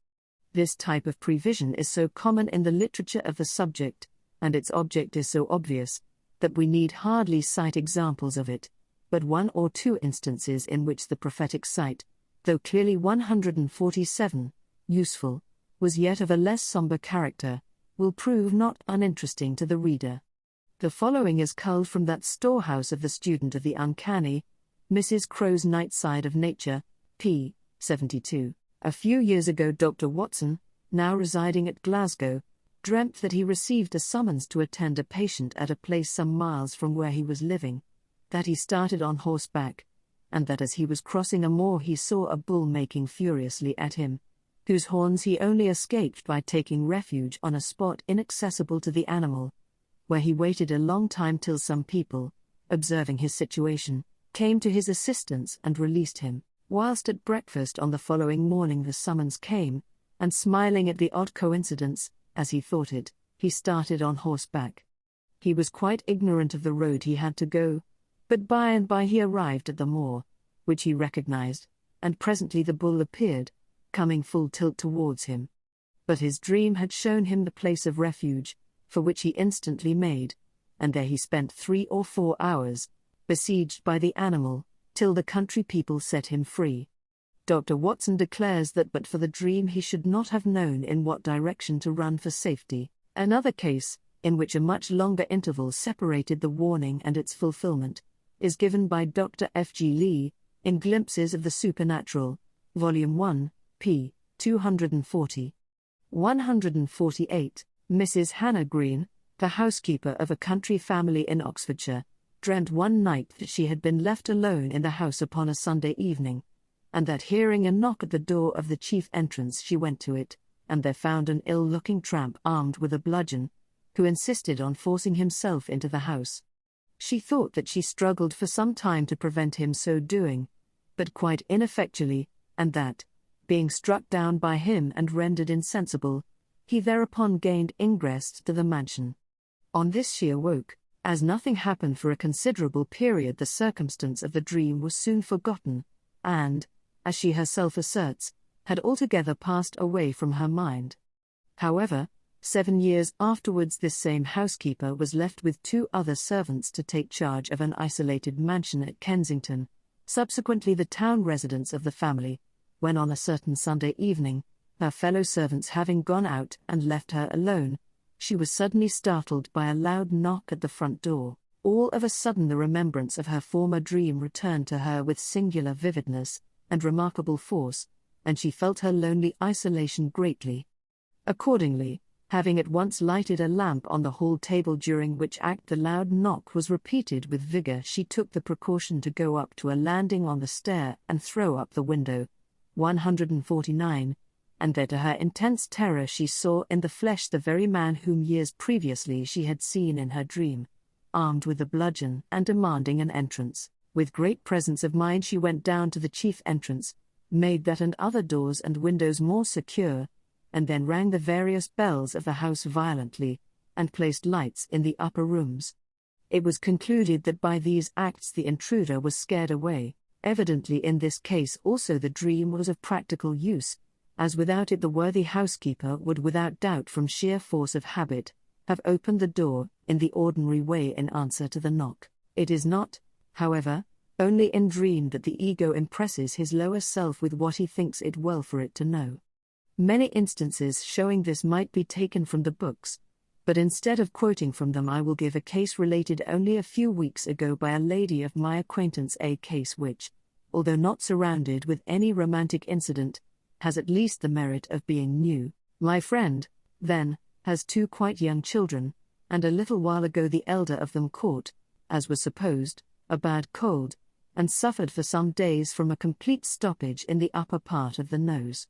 This type of prevision is so common in the literature of the subject, and its object is so obvious, that we need hardly cite examples of it, but one or two instances in which the prophetic sight, though clearly 147, useful, was yet of a less somber character, will prove not uninteresting to the reader. The following is culled from that storehouse of the student of the uncanny, Mrs. Crow's Night Side of Nature, p. 72. A few years ago Dr. Watson, now residing at Glasgow, dreamt that he received a summons to attend a patient at a place some miles from where he was living, that he started on horseback, and that as he was crossing a moor he saw a bull making furiously at him, whose horns he only escaped by taking refuge on a spot inaccessible to the animal, where he waited a long time till some people, observing his situation, came to his assistance and released him. Whilst at breakfast on the following morning the summons came, and smiling at the odd coincidence, as he thought it, he started on horseback. He was quite ignorant of the road he had to go, but by and by he arrived at the moor, which he recognized, and presently the bull appeared, coming full tilt towards him. But his dream had shown him the place of refuge, for which he instantly made, and there he spent 3 or 4 hours, besieged by the animal, till the country people set him free. Dr. Watson declares that but for the dream he should not have known in what direction to run for safety. Another case, in which a much longer interval separated the warning and its fulfillment, is given by Dr. F. G. Lee, in Glimpses of the Supernatural, Volume 1, p. 240. 148. Mrs. Hannah Green, the housekeeper of a country family in Oxfordshire, dreamt one night that she had been left alone in the house upon a Sunday evening, and that hearing a knock at the door of the chief entrance she went to it, and there found an ill-looking tramp armed with a bludgeon, who insisted on forcing himself into the house. She thought that she struggled for some time to prevent him so doing, but quite ineffectually, and that, being struck down by him and rendered insensible, he thereupon gained ingress to the mansion. On this she awoke. As nothing happened for a considerable period, the circumstance of the dream was soon forgotten, and, as she herself asserts, had altogether passed away from her mind. However, 7 years afterwards this same housekeeper was left with 2 other servants to take charge of an isolated mansion at Kensington, subsequently the town residence of the family, when on a certain Sunday evening, her fellow servants having gone out and left her alone, she was suddenly startled by a loud knock at the front door. All of a sudden the remembrance of her former dream returned to her with singular vividness and remarkable force, and she felt her lonely isolation greatly. Accordingly, having at once lighted a lamp on the hall table, during which act the loud knock was repeated with vigor, she took the precaution to go up to a landing on the stair and throw up the window. 149. And there to her intense terror she saw in the flesh the very man whom years previously she had seen in her dream, armed with a bludgeon and demanding an entrance. With great presence of mind she went down to the chief entrance, made that and other doors and windows more secure, and then rang the various bells of the house violently, and placed lights in the upper rooms. It was concluded that by these acts the intruder was scared away. Evidently in this case also the dream was of practical use, as without it the worthy housekeeper would without doubt from sheer force of habit, have opened the door in the ordinary way in answer to the knock. It is not, however, only in dream that the ego impresses his lower self with what he thinks it well for it to know. Many instances showing this might be taken from the books, but instead of quoting from them I will give a case related only a few weeks ago by a lady of my acquaintance, a case which, although not surrounded with any romantic incident, has at least the merit of being new. My friend, then, has 2 quite young children, and a little while ago the elder of them caught, as was supposed, a bad cold, and suffered for some days from a complete stoppage in the upper part of the nose.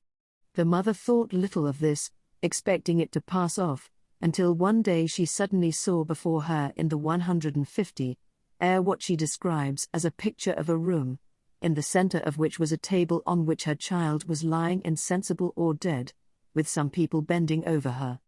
The mother thought little of this, expecting it to pass off, until one day she suddenly saw before her in the 150 air what she describes as a picture of a room, in the center of which was a table on which her child was lying insensible or dead, with some people bending over her.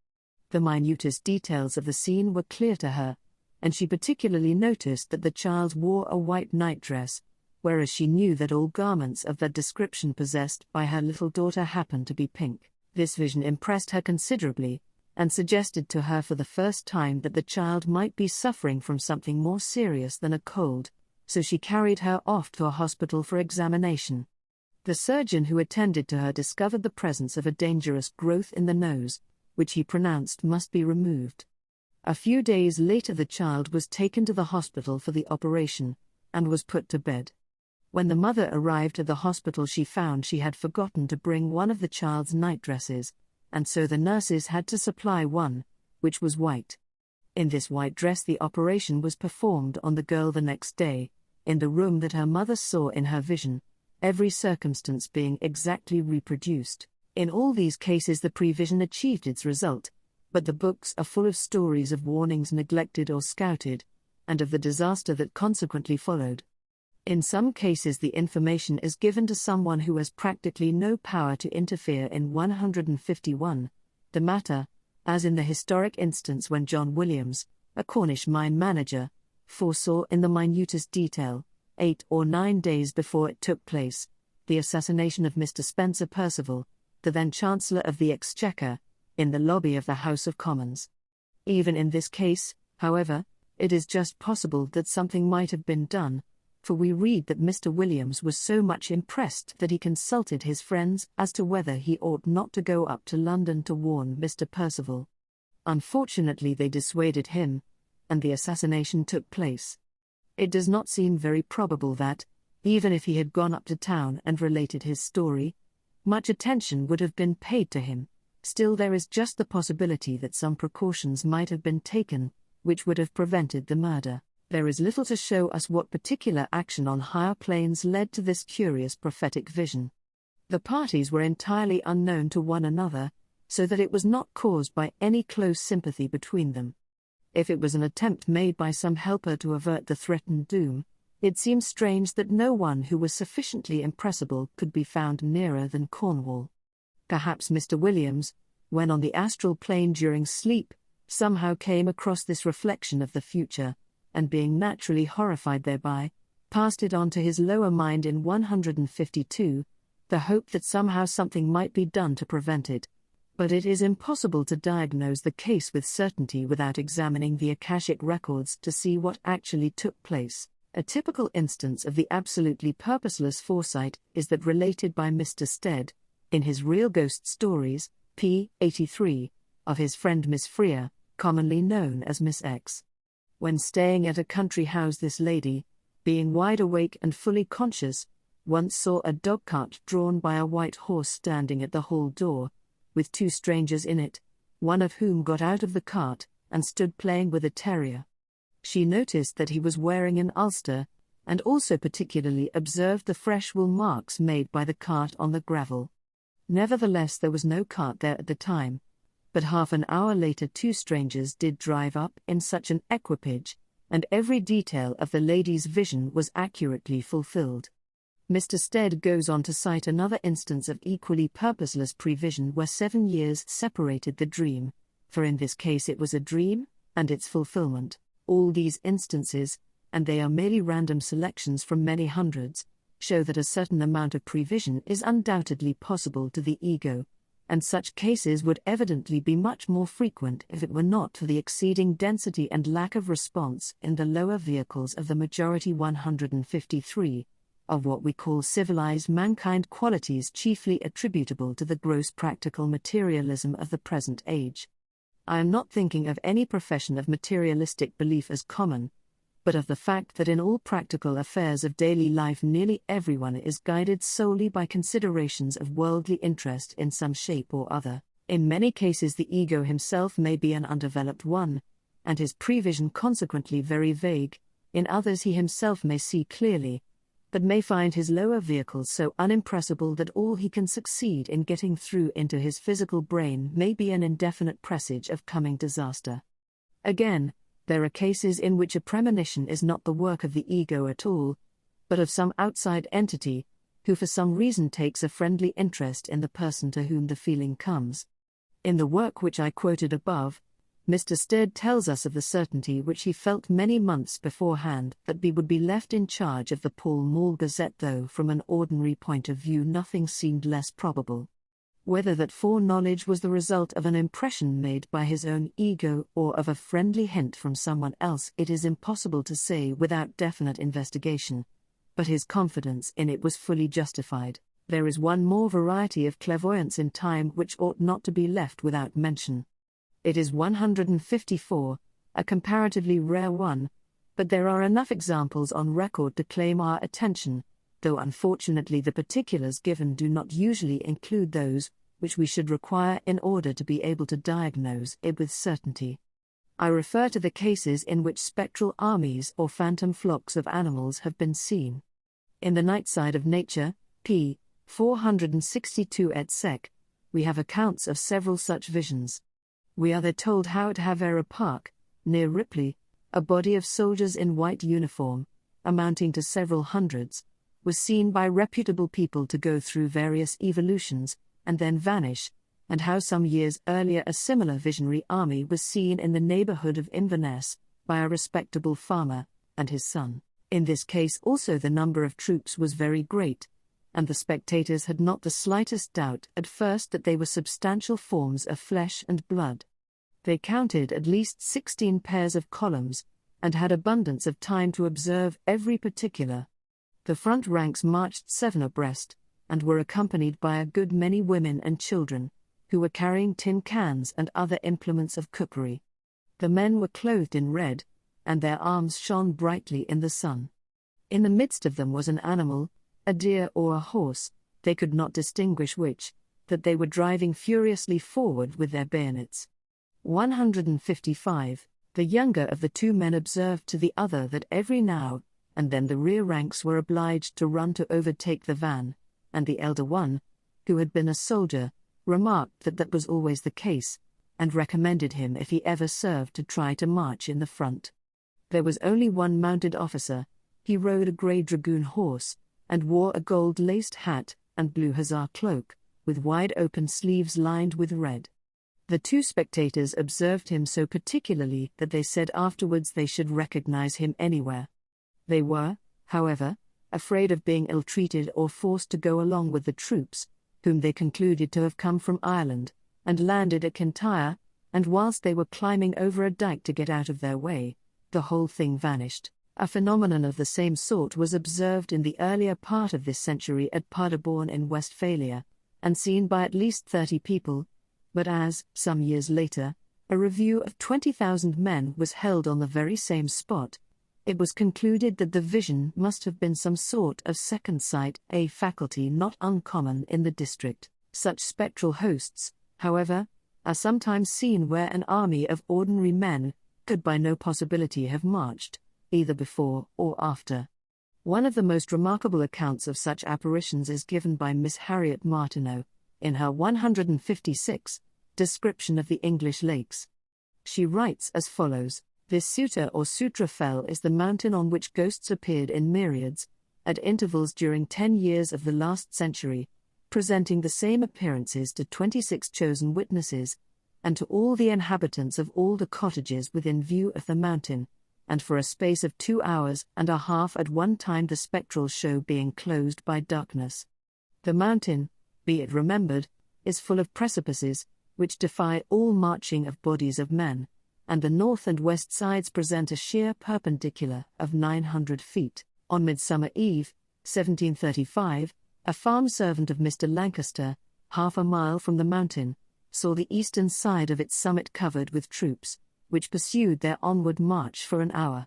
The minutest details of the scene were clear to her, and she particularly noticed that the child wore a white nightdress, whereas she knew that all garments of that description possessed by her little daughter happened to be pink. This vision impressed her considerably, and suggested to her for the first time that the child might be suffering from something more serious than a cold, so she carried her off to a hospital for examination. The surgeon who attended to her discovered the presence of a dangerous growth in the nose, which he pronounced must be removed. A few days later the child was taken to the hospital for the operation, and was put to bed. When the mother arrived at the hospital she found she had forgotten to bring one of the child's nightdresses, and so the nurses had to supply one, which was white. In this white dress the operation was performed on the girl the next day, in the room that her mother saw in her vision, every circumstance being exactly reproduced. In all these cases the prevision achieved its result, but the books are full of stories of warnings neglected or scouted, and of the disaster that consequently followed. In some cases the information is given to someone who has practically no power to interfere in 151, the matter, as in the historic instance when John Williams, a Cornish mine manager, foresaw in the minutest detail, 8 or 9 days before it took place, the assassination of Mr. Spencer Perceval, the then Chancellor of the Exchequer, in the lobby of the House of Commons. Even in this case, however, it is just possible that something might have been done, for we read that Mr. Williams was so much impressed that he consulted his friends as to whether he ought not to go up to London to warn Mr. Perceval. Unfortunately they dissuaded him, and the assassination took place. It does not seem very probable that, even if he had gone up to town and related his story, much attention would have been paid to him. Still there is just the possibility that some precautions might have been taken, which would have prevented the murder. There is little to show us what particular action on higher planes led to this curious prophetic vision. The parties were entirely unknown to one another, so that it was not caused by any close sympathy between them. If it was an attempt made by some helper to avert the threatened doom, it seems strange that no one who was sufficiently impressible could be found nearer than Cornwall. Perhaps Mr. Williams, when on the astral plane during sleep, somehow came across this reflection of the future, and being naturally horrified thereby, passed it on to his lower mind in 152, the hope that somehow something might be done to prevent it. But it is impossible to diagnose the case with certainty without examining the Akashic records to see what actually took place. A typical instance of the absolutely purposeless foresight is that related by Mr. Stead, in his Real Ghost Stories, p. 83, of his friend Miss Freer, commonly known as Miss X. When staying at a country house this lady, being wide awake and fully conscious, once saw a dog-cart drawn by a white horse standing at the hall door, with 2 strangers in it, one of whom got out of the cart, and stood playing with a terrier. She noticed that he was wearing an ulster, and also particularly observed the fresh wool marks made by the cart on the gravel. Nevertheless there was no cart there at the time, but half an hour later 2 strangers did drive up in such an equipage, and every detail of the lady's vision was accurately fulfilled. Mr. Stead goes on to cite another instance of equally purposeless prevision where 7 years separated the dream, for in this case it was a dream, and its fulfillment. All these instances, and they are merely random selections from many hundreds, show that a certain amount of prevision is undoubtedly possible to the ego, and such cases would evidently be much more frequent if it were not for the exceeding density and lack of response in the lower vehicles of the majority 153, of what we call civilized mankind, qualities chiefly attributable to the gross practical materialism of the present age. I am not thinking of any profession of materialistic belief as common, but of the fact that in all practical affairs of daily life nearly everyone is guided solely by considerations of worldly interest in some shape or other. In many cases the ego himself may be an undeveloped one, and his prevision consequently very vague. In others he himself may see clearly, but may find his lower vehicles so unimpressible that all he can succeed in getting through into his physical brain may be an indefinite presage of coming disaster. Again, there are cases in which a premonition is not the work of the ego at all, but of some outside entity, who for some reason takes a friendly interest in the person to whom the feeling comes. In the work which I quoted above, Mr. Stead tells us of the certainty which he felt many months beforehand that he would be left in charge of the Pall Mall Gazette, though from an ordinary point of view nothing seemed less probable. Whether that foreknowledge was the result of an impression made by his own ego or of a friendly hint from someone else, it is impossible to say without definite investigation, but his confidence in it was fully justified. There is one more variety of clairvoyance in time which ought not to be left without mention. It is 154, a comparatively rare one, but there are enough examples on record to claim our attention, though unfortunately the particulars given do not usually include those which we should require in order to be able to diagnose it with certainty. I refer to the cases in which spectral armies or phantom flocks of animals have been seen. In The Night Side of Nature, p. 462 et seq., we have accounts of several such visions. We are there told how at Havera Park, near Ripley, a body of soldiers in white uniform, amounting to several hundreds, was seen by reputable people to go through various evolutions, and then vanish, and how some years earlier a similar visionary army was seen in the neighborhood of Inverness, by a respectable farmer and his son. In this case also the number of troops was very great, and the spectators had not the slightest doubt at first that they were substantial forms of flesh and blood. They counted at least 16 pairs of columns, and had abundance of time to observe every particular. The front ranks marched 7 abreast, and were accompanied by a good many women and children, who were carrying tin cans and other implements of cookery. The men were clothed in red, and their arms shone brightly in the sun. In the midst of them was an animal, a deer or a horse, they could not distinguish which, that they were driving furiously forward with their bayonets. 155. The younger of the 2 men observed to the other that every now and then the rear ranks were obliged to run to overtake the van, and the elder one, who had been a soldier, remarked that that was always the case, and recommended him if he ever served to try to march in the front. There was only one mounted officer. He rode a grey dragoon horse, and wore a gold-laced hat and blue hussar cloak, with wide-open sleeves lined with red. The 2 spectators observed him so particularly that they said afterwards they should recognize him anywhere. They were, however, afraid of being ill-treated or forced to go along with the troops, whom they concluded to have come from Ireland, and landed at Kintyre, and whilst they were climbing over a dike to get out of their way, the whole thing vanished. A phenomenon of the same sort was observed in the earlier part of this century at Paderborn in Westphalia, and seen by at least 30 people, but as, some years later, a review of 20,000 men was held on the very same spot, it was concluded that the vision must have been some sort of second sight, a faculty not uncommon in the district. Such spectral hosts, however, are sometimes seen where an army of ordinary men could by no possibility have marched, either before or after. One of the most remarkable accounts of such apparitions is given by Miss Harriet Martineau, in her 156, Description of the English Lakes. She writes as follows: This Sutra or Sutra Fell is the mountain on which ghosts appeared in myriads, at intervals during 10 years of the last century, presenting the same appearances to 26 chosen witnesses, and to all the inhabitants of all the cottages within view of the mountain, and for a space of 2 hours and a half at one time, the spectral show being closed by darkness. The mountain, be it remembered, is full of precipices, which defy all marching of bodies of men, and the north and west sides present a sheer perpendicular of 900 feet. On Midsummer Eve, 1735, a farm servant of Mr. Lancaster, half a mile from the mountain, saw the eastern side of its summit covered with troops, which pursued their onward march for an hour.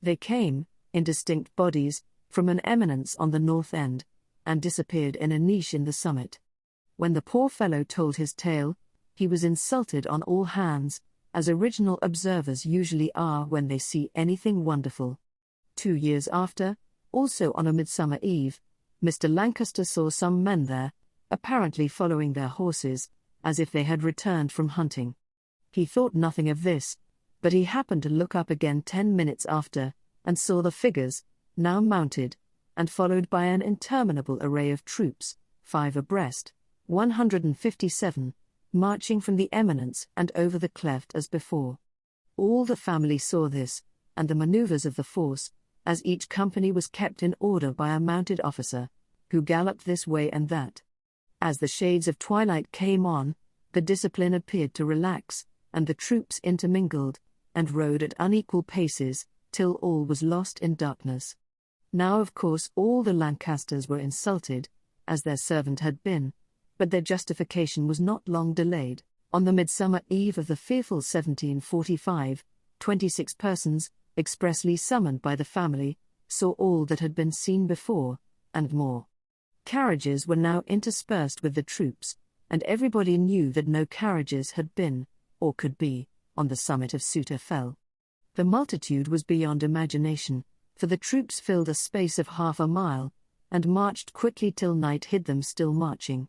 They came, in distinct bodies, from an eminence on the north end, and disappeared in a niche in the summit. When the poor fellow told his tale, he was insulted on all hands, as original observers usually are when they see anything wonderful. 2 years after, Also on a Midsummer Eve, Mr. Lancaster saw some men there, apparently following their horses, as if they had returned from hunting. He thought nothing of this, but he happened to look up again 10 minutes after, and saw the figures, now mounted, and followed by an interminable array of troops, 5 abreast, 157, marching from the eminence and over the cleft as before. All the family saw this, and the manoeuvres of the force, as each company was kept in order by a mounted officer, who galloped this way and that. As the shades of twilight came on, the discipline appeared to relax, and the troops intermingled, and rode at unequal paces, till all was lost in darkness. Now of course all the Lancasters were insulted, as their servant had been, but their justification was not long delayed. On the Midsummer Eve of the fearful 1745, 26 persons, expressly summoned by the family, saw all that had been seen before, and more. Carriages were now interspersed with the troops, and everybody knew that no carriages had been, or could be, on the summit of Suter Fell. The multitude was beyond imagination, for the troops filled a space of half a mile, and marched quickly till night hid them still marching.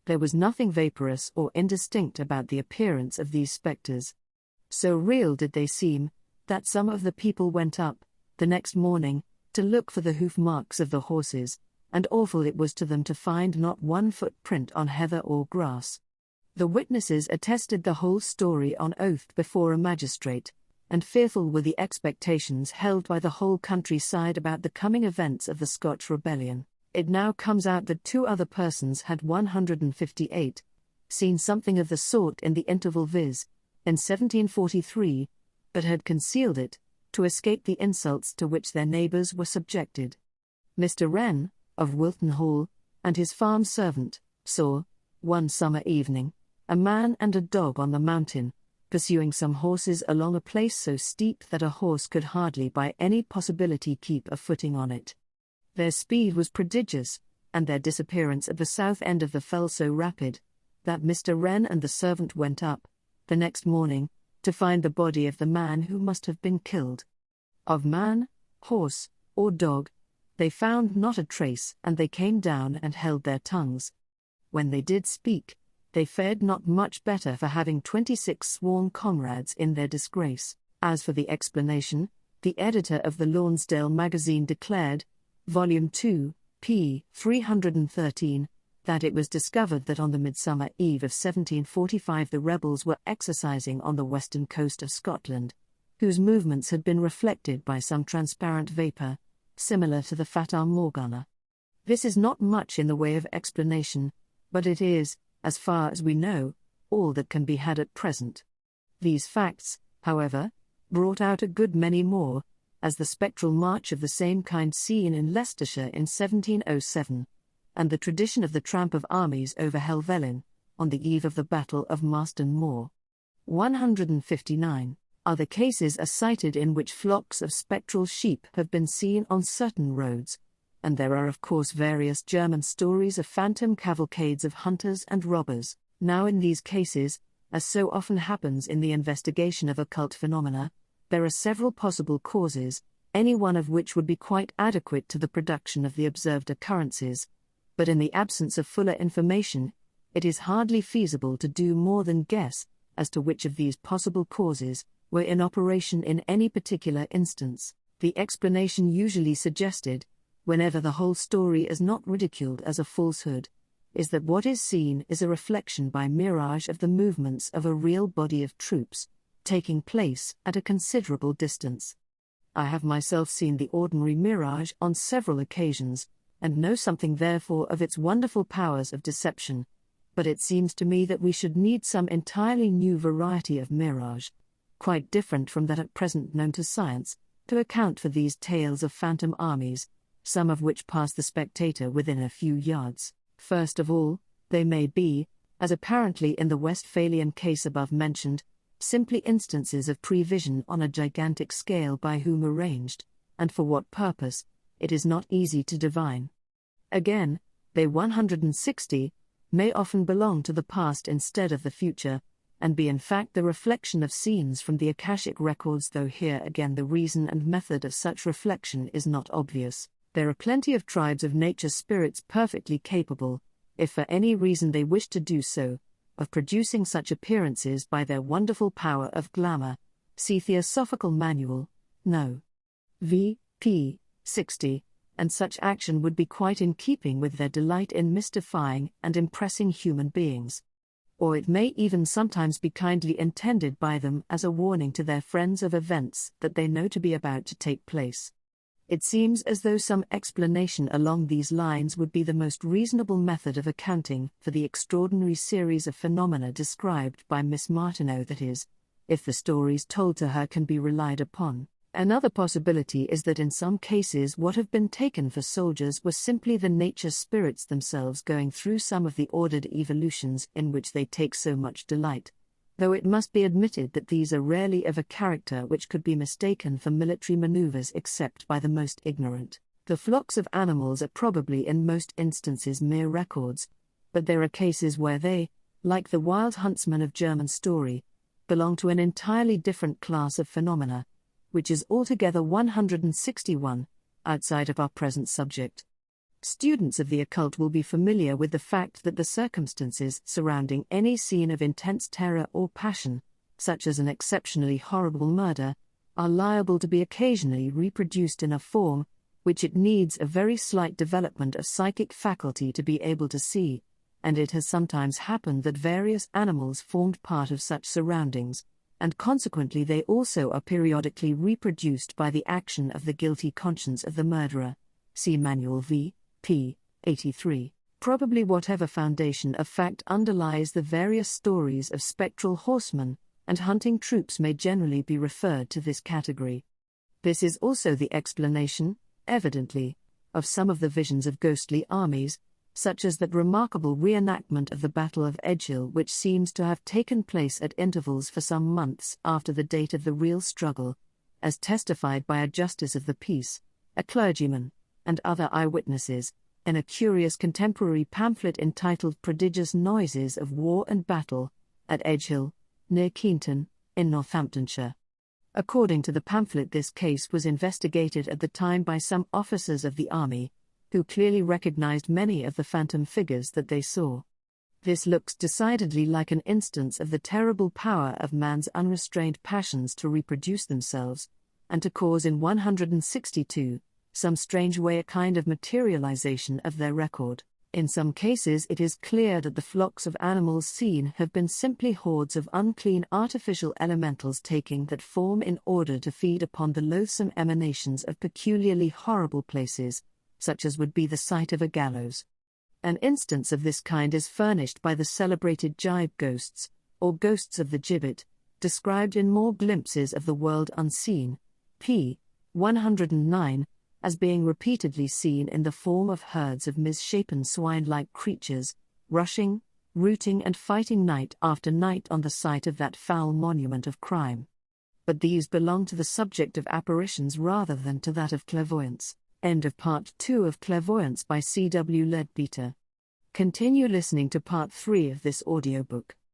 There was nothing vaporous or indistinct about the appearance of these spectres. So real did they seem, that some of the people went up, the next morning, to look for the hoof marks of the horses, and awful it was to them to find not one footprint on heather or grass. The witnesses attested the whole story on oath before a magistrate, and fearful were the expectations held by the whole countryside about the coming events of the Scotch rebellion. It now comes out that 2 other persons had 158 seen something of the sort in the interval, viz., in 1743, but had concealed it, to escape the insults to which their neighbours were subjected. Mr. Wren, of Wilton Hall, and his farm servant, saw, one summer evening, a man and a dog on the mountain, pursuing some horses along a place so steep that a horse could hardly by any possibility keep a footing on it. Their speed was prodigious, and their disappearance at the south end of the fell so rapid, that Mr. Wren and the servant went up, the next morning, to find the body of the man who must have been killed. Of man, horse, or dog, they found not a trace, and they came down and held their tongues. When they did speak, they fared not much better for having 26 sworn comrades in their disgrace. As for the explanation, the editor of the Lonsdale magazine declared, Volume 2, p. 313, that it was discovered that on the Midsummer Eve of 1745 the rebels were exercising on the western coast of Scotland, whose movements had been reflected by some transparent vapour, similar to the Fata Morgana. This is not much in the way of explanation, but it is, as far as we know, all that can be had at present. These facts, however, brought out a good many more, as the spectral march of the same kind seen in Leicestershire in 1707, and the tradition of the tramp of armies over Helvellyn, on the eve of the Battle of Marston Moor. 159. Other cases are cited in which flocks of spectral sheep have been seen on certain roads, and there are of course various German stories of phantom cavalcades of hunters and robbers. Now in these cases, as so often happens in the investigation of occult phenomena, there are several possible causes, any one of which would be quite adequate to the production of the observed occurrences, but in the absence of fuller information, it is hardly feasible to do more than guess as to which of these possible causes were in operation in any particular instance. The explanation usually suggested, whenever the whole story is not ridiculed as a falsehood, is that what is seen is a reflection by mirage of the movements of a real body of troops, taking place at a considerable distance. I have myself seen the ordinary mirage on several occasions, and know something therefore of its wonderful powers of deception, but it seems to me that we should need some entirely new variety of mirage, quite different from that at present known to science, to account for these tales of phantom armies, some of which pass the spectator within a few yards. First of all, they may be, as apparently in the Westphalian case above mentioned, simply instances of prevision on a gigantic scale by whom arranged, and for what purpose, it is not easy to divine. Again, they 160 may often belong to the past instead of the future, and be in fact the reflection of scenes from the Akashic records, though here again the reason and method of such reflection is not obvious. There are plenty of tribes of nature spirits perfectly capable, if for any reason they wish to do so, of producing such appearances by their wonderful power of glamour. See Theosophical Manual, No. v. p. 60, and such action would be quite in keeping with their delight in mystifying and impressing human beings. Or it may even sometimes be kindly intended by them as a warning to their friends of events that they know to be about to take place. It seems as though some explanation along these lines would be the most reasonable method of accounting for the extraordinary series of phenomena described by Miss Martineau, that is, if the stories told to her can be relied upon. Another possibility is that in some cases what have been taken for soldiers were simply the nature spirits themselves going through some of the ordered evolutions in which they take so much delight, though it must be admitted that these are rarely of a character which could be mistaken for military maneuvers except by the most ignorant. The flocks of animals are probably in most instances mere records, but there are cases where they, like the wild huntsman of German story, belong to an entirely different class of phenomena, which is altogether 161, outside of our present subject. Students of the occult will be familiar with the fact that the circumstances surrounding any scene of intense terror or passion, such as an exceptionally horrible murder, are liable to be occasionally reproduced in a form which it needs a very slight development of psychic faculty to be able to see, and it has sometimes happened that various animals formed part of such surroundings, and consequently they also are periodically reproduced by the action of the guilty conscience of the murderer. See Manual v. p. 83. Probably whatever foundation of fact underlies the various stories of spectral horsemen and hunting troops may generally be referred to this category. This is also the explanation, evidently, of some of the visions of ghostly armies, such as that remarkable reenactment of the Battle of Edgehill which seems to have taken place at intervals for some months after the date of the real struggle, as testified by a justice of the peace, a clergyman, and other eyewitnesses, in a curious contemporary pamphlet entitled Prodigious Noises of War and Battle, at Edgehill, near Keynton, in Northamptonshire. According to the pamphlet, this case was investigated at the time by some officers of the army, who clearly recognized many of the phantom figures that they saw. This looks decidedly like an instance of the terrible power of man's unrestrained passions to reproduce themselves, and to cause in 162, some strange way a kind of materialization of their record. In some cases it is clear that the flocks of animals seen have been simply hordes of unclean artificial elementals taking that form in order to feed upon the loathsome emanations of peculiarly horrible places, such as would be the site of a gallows. An instance of this kind is furnished by the celebrated jibe ghosts, or ghosts of the gibbet, described in More Glimpses of the World Unseen, p. 109, as being repeatedly seen in the form of herds of misshapen swine-like creatures, rushing, rooting and fighting night after night on the site of that foul monument of crime. But these belong to the subject of apparitions rather than to that of clairvoyance. End of Part 2 of Clairvoyance by C.W. Leadbeater. Continue listening to Part 3 of this audiobook.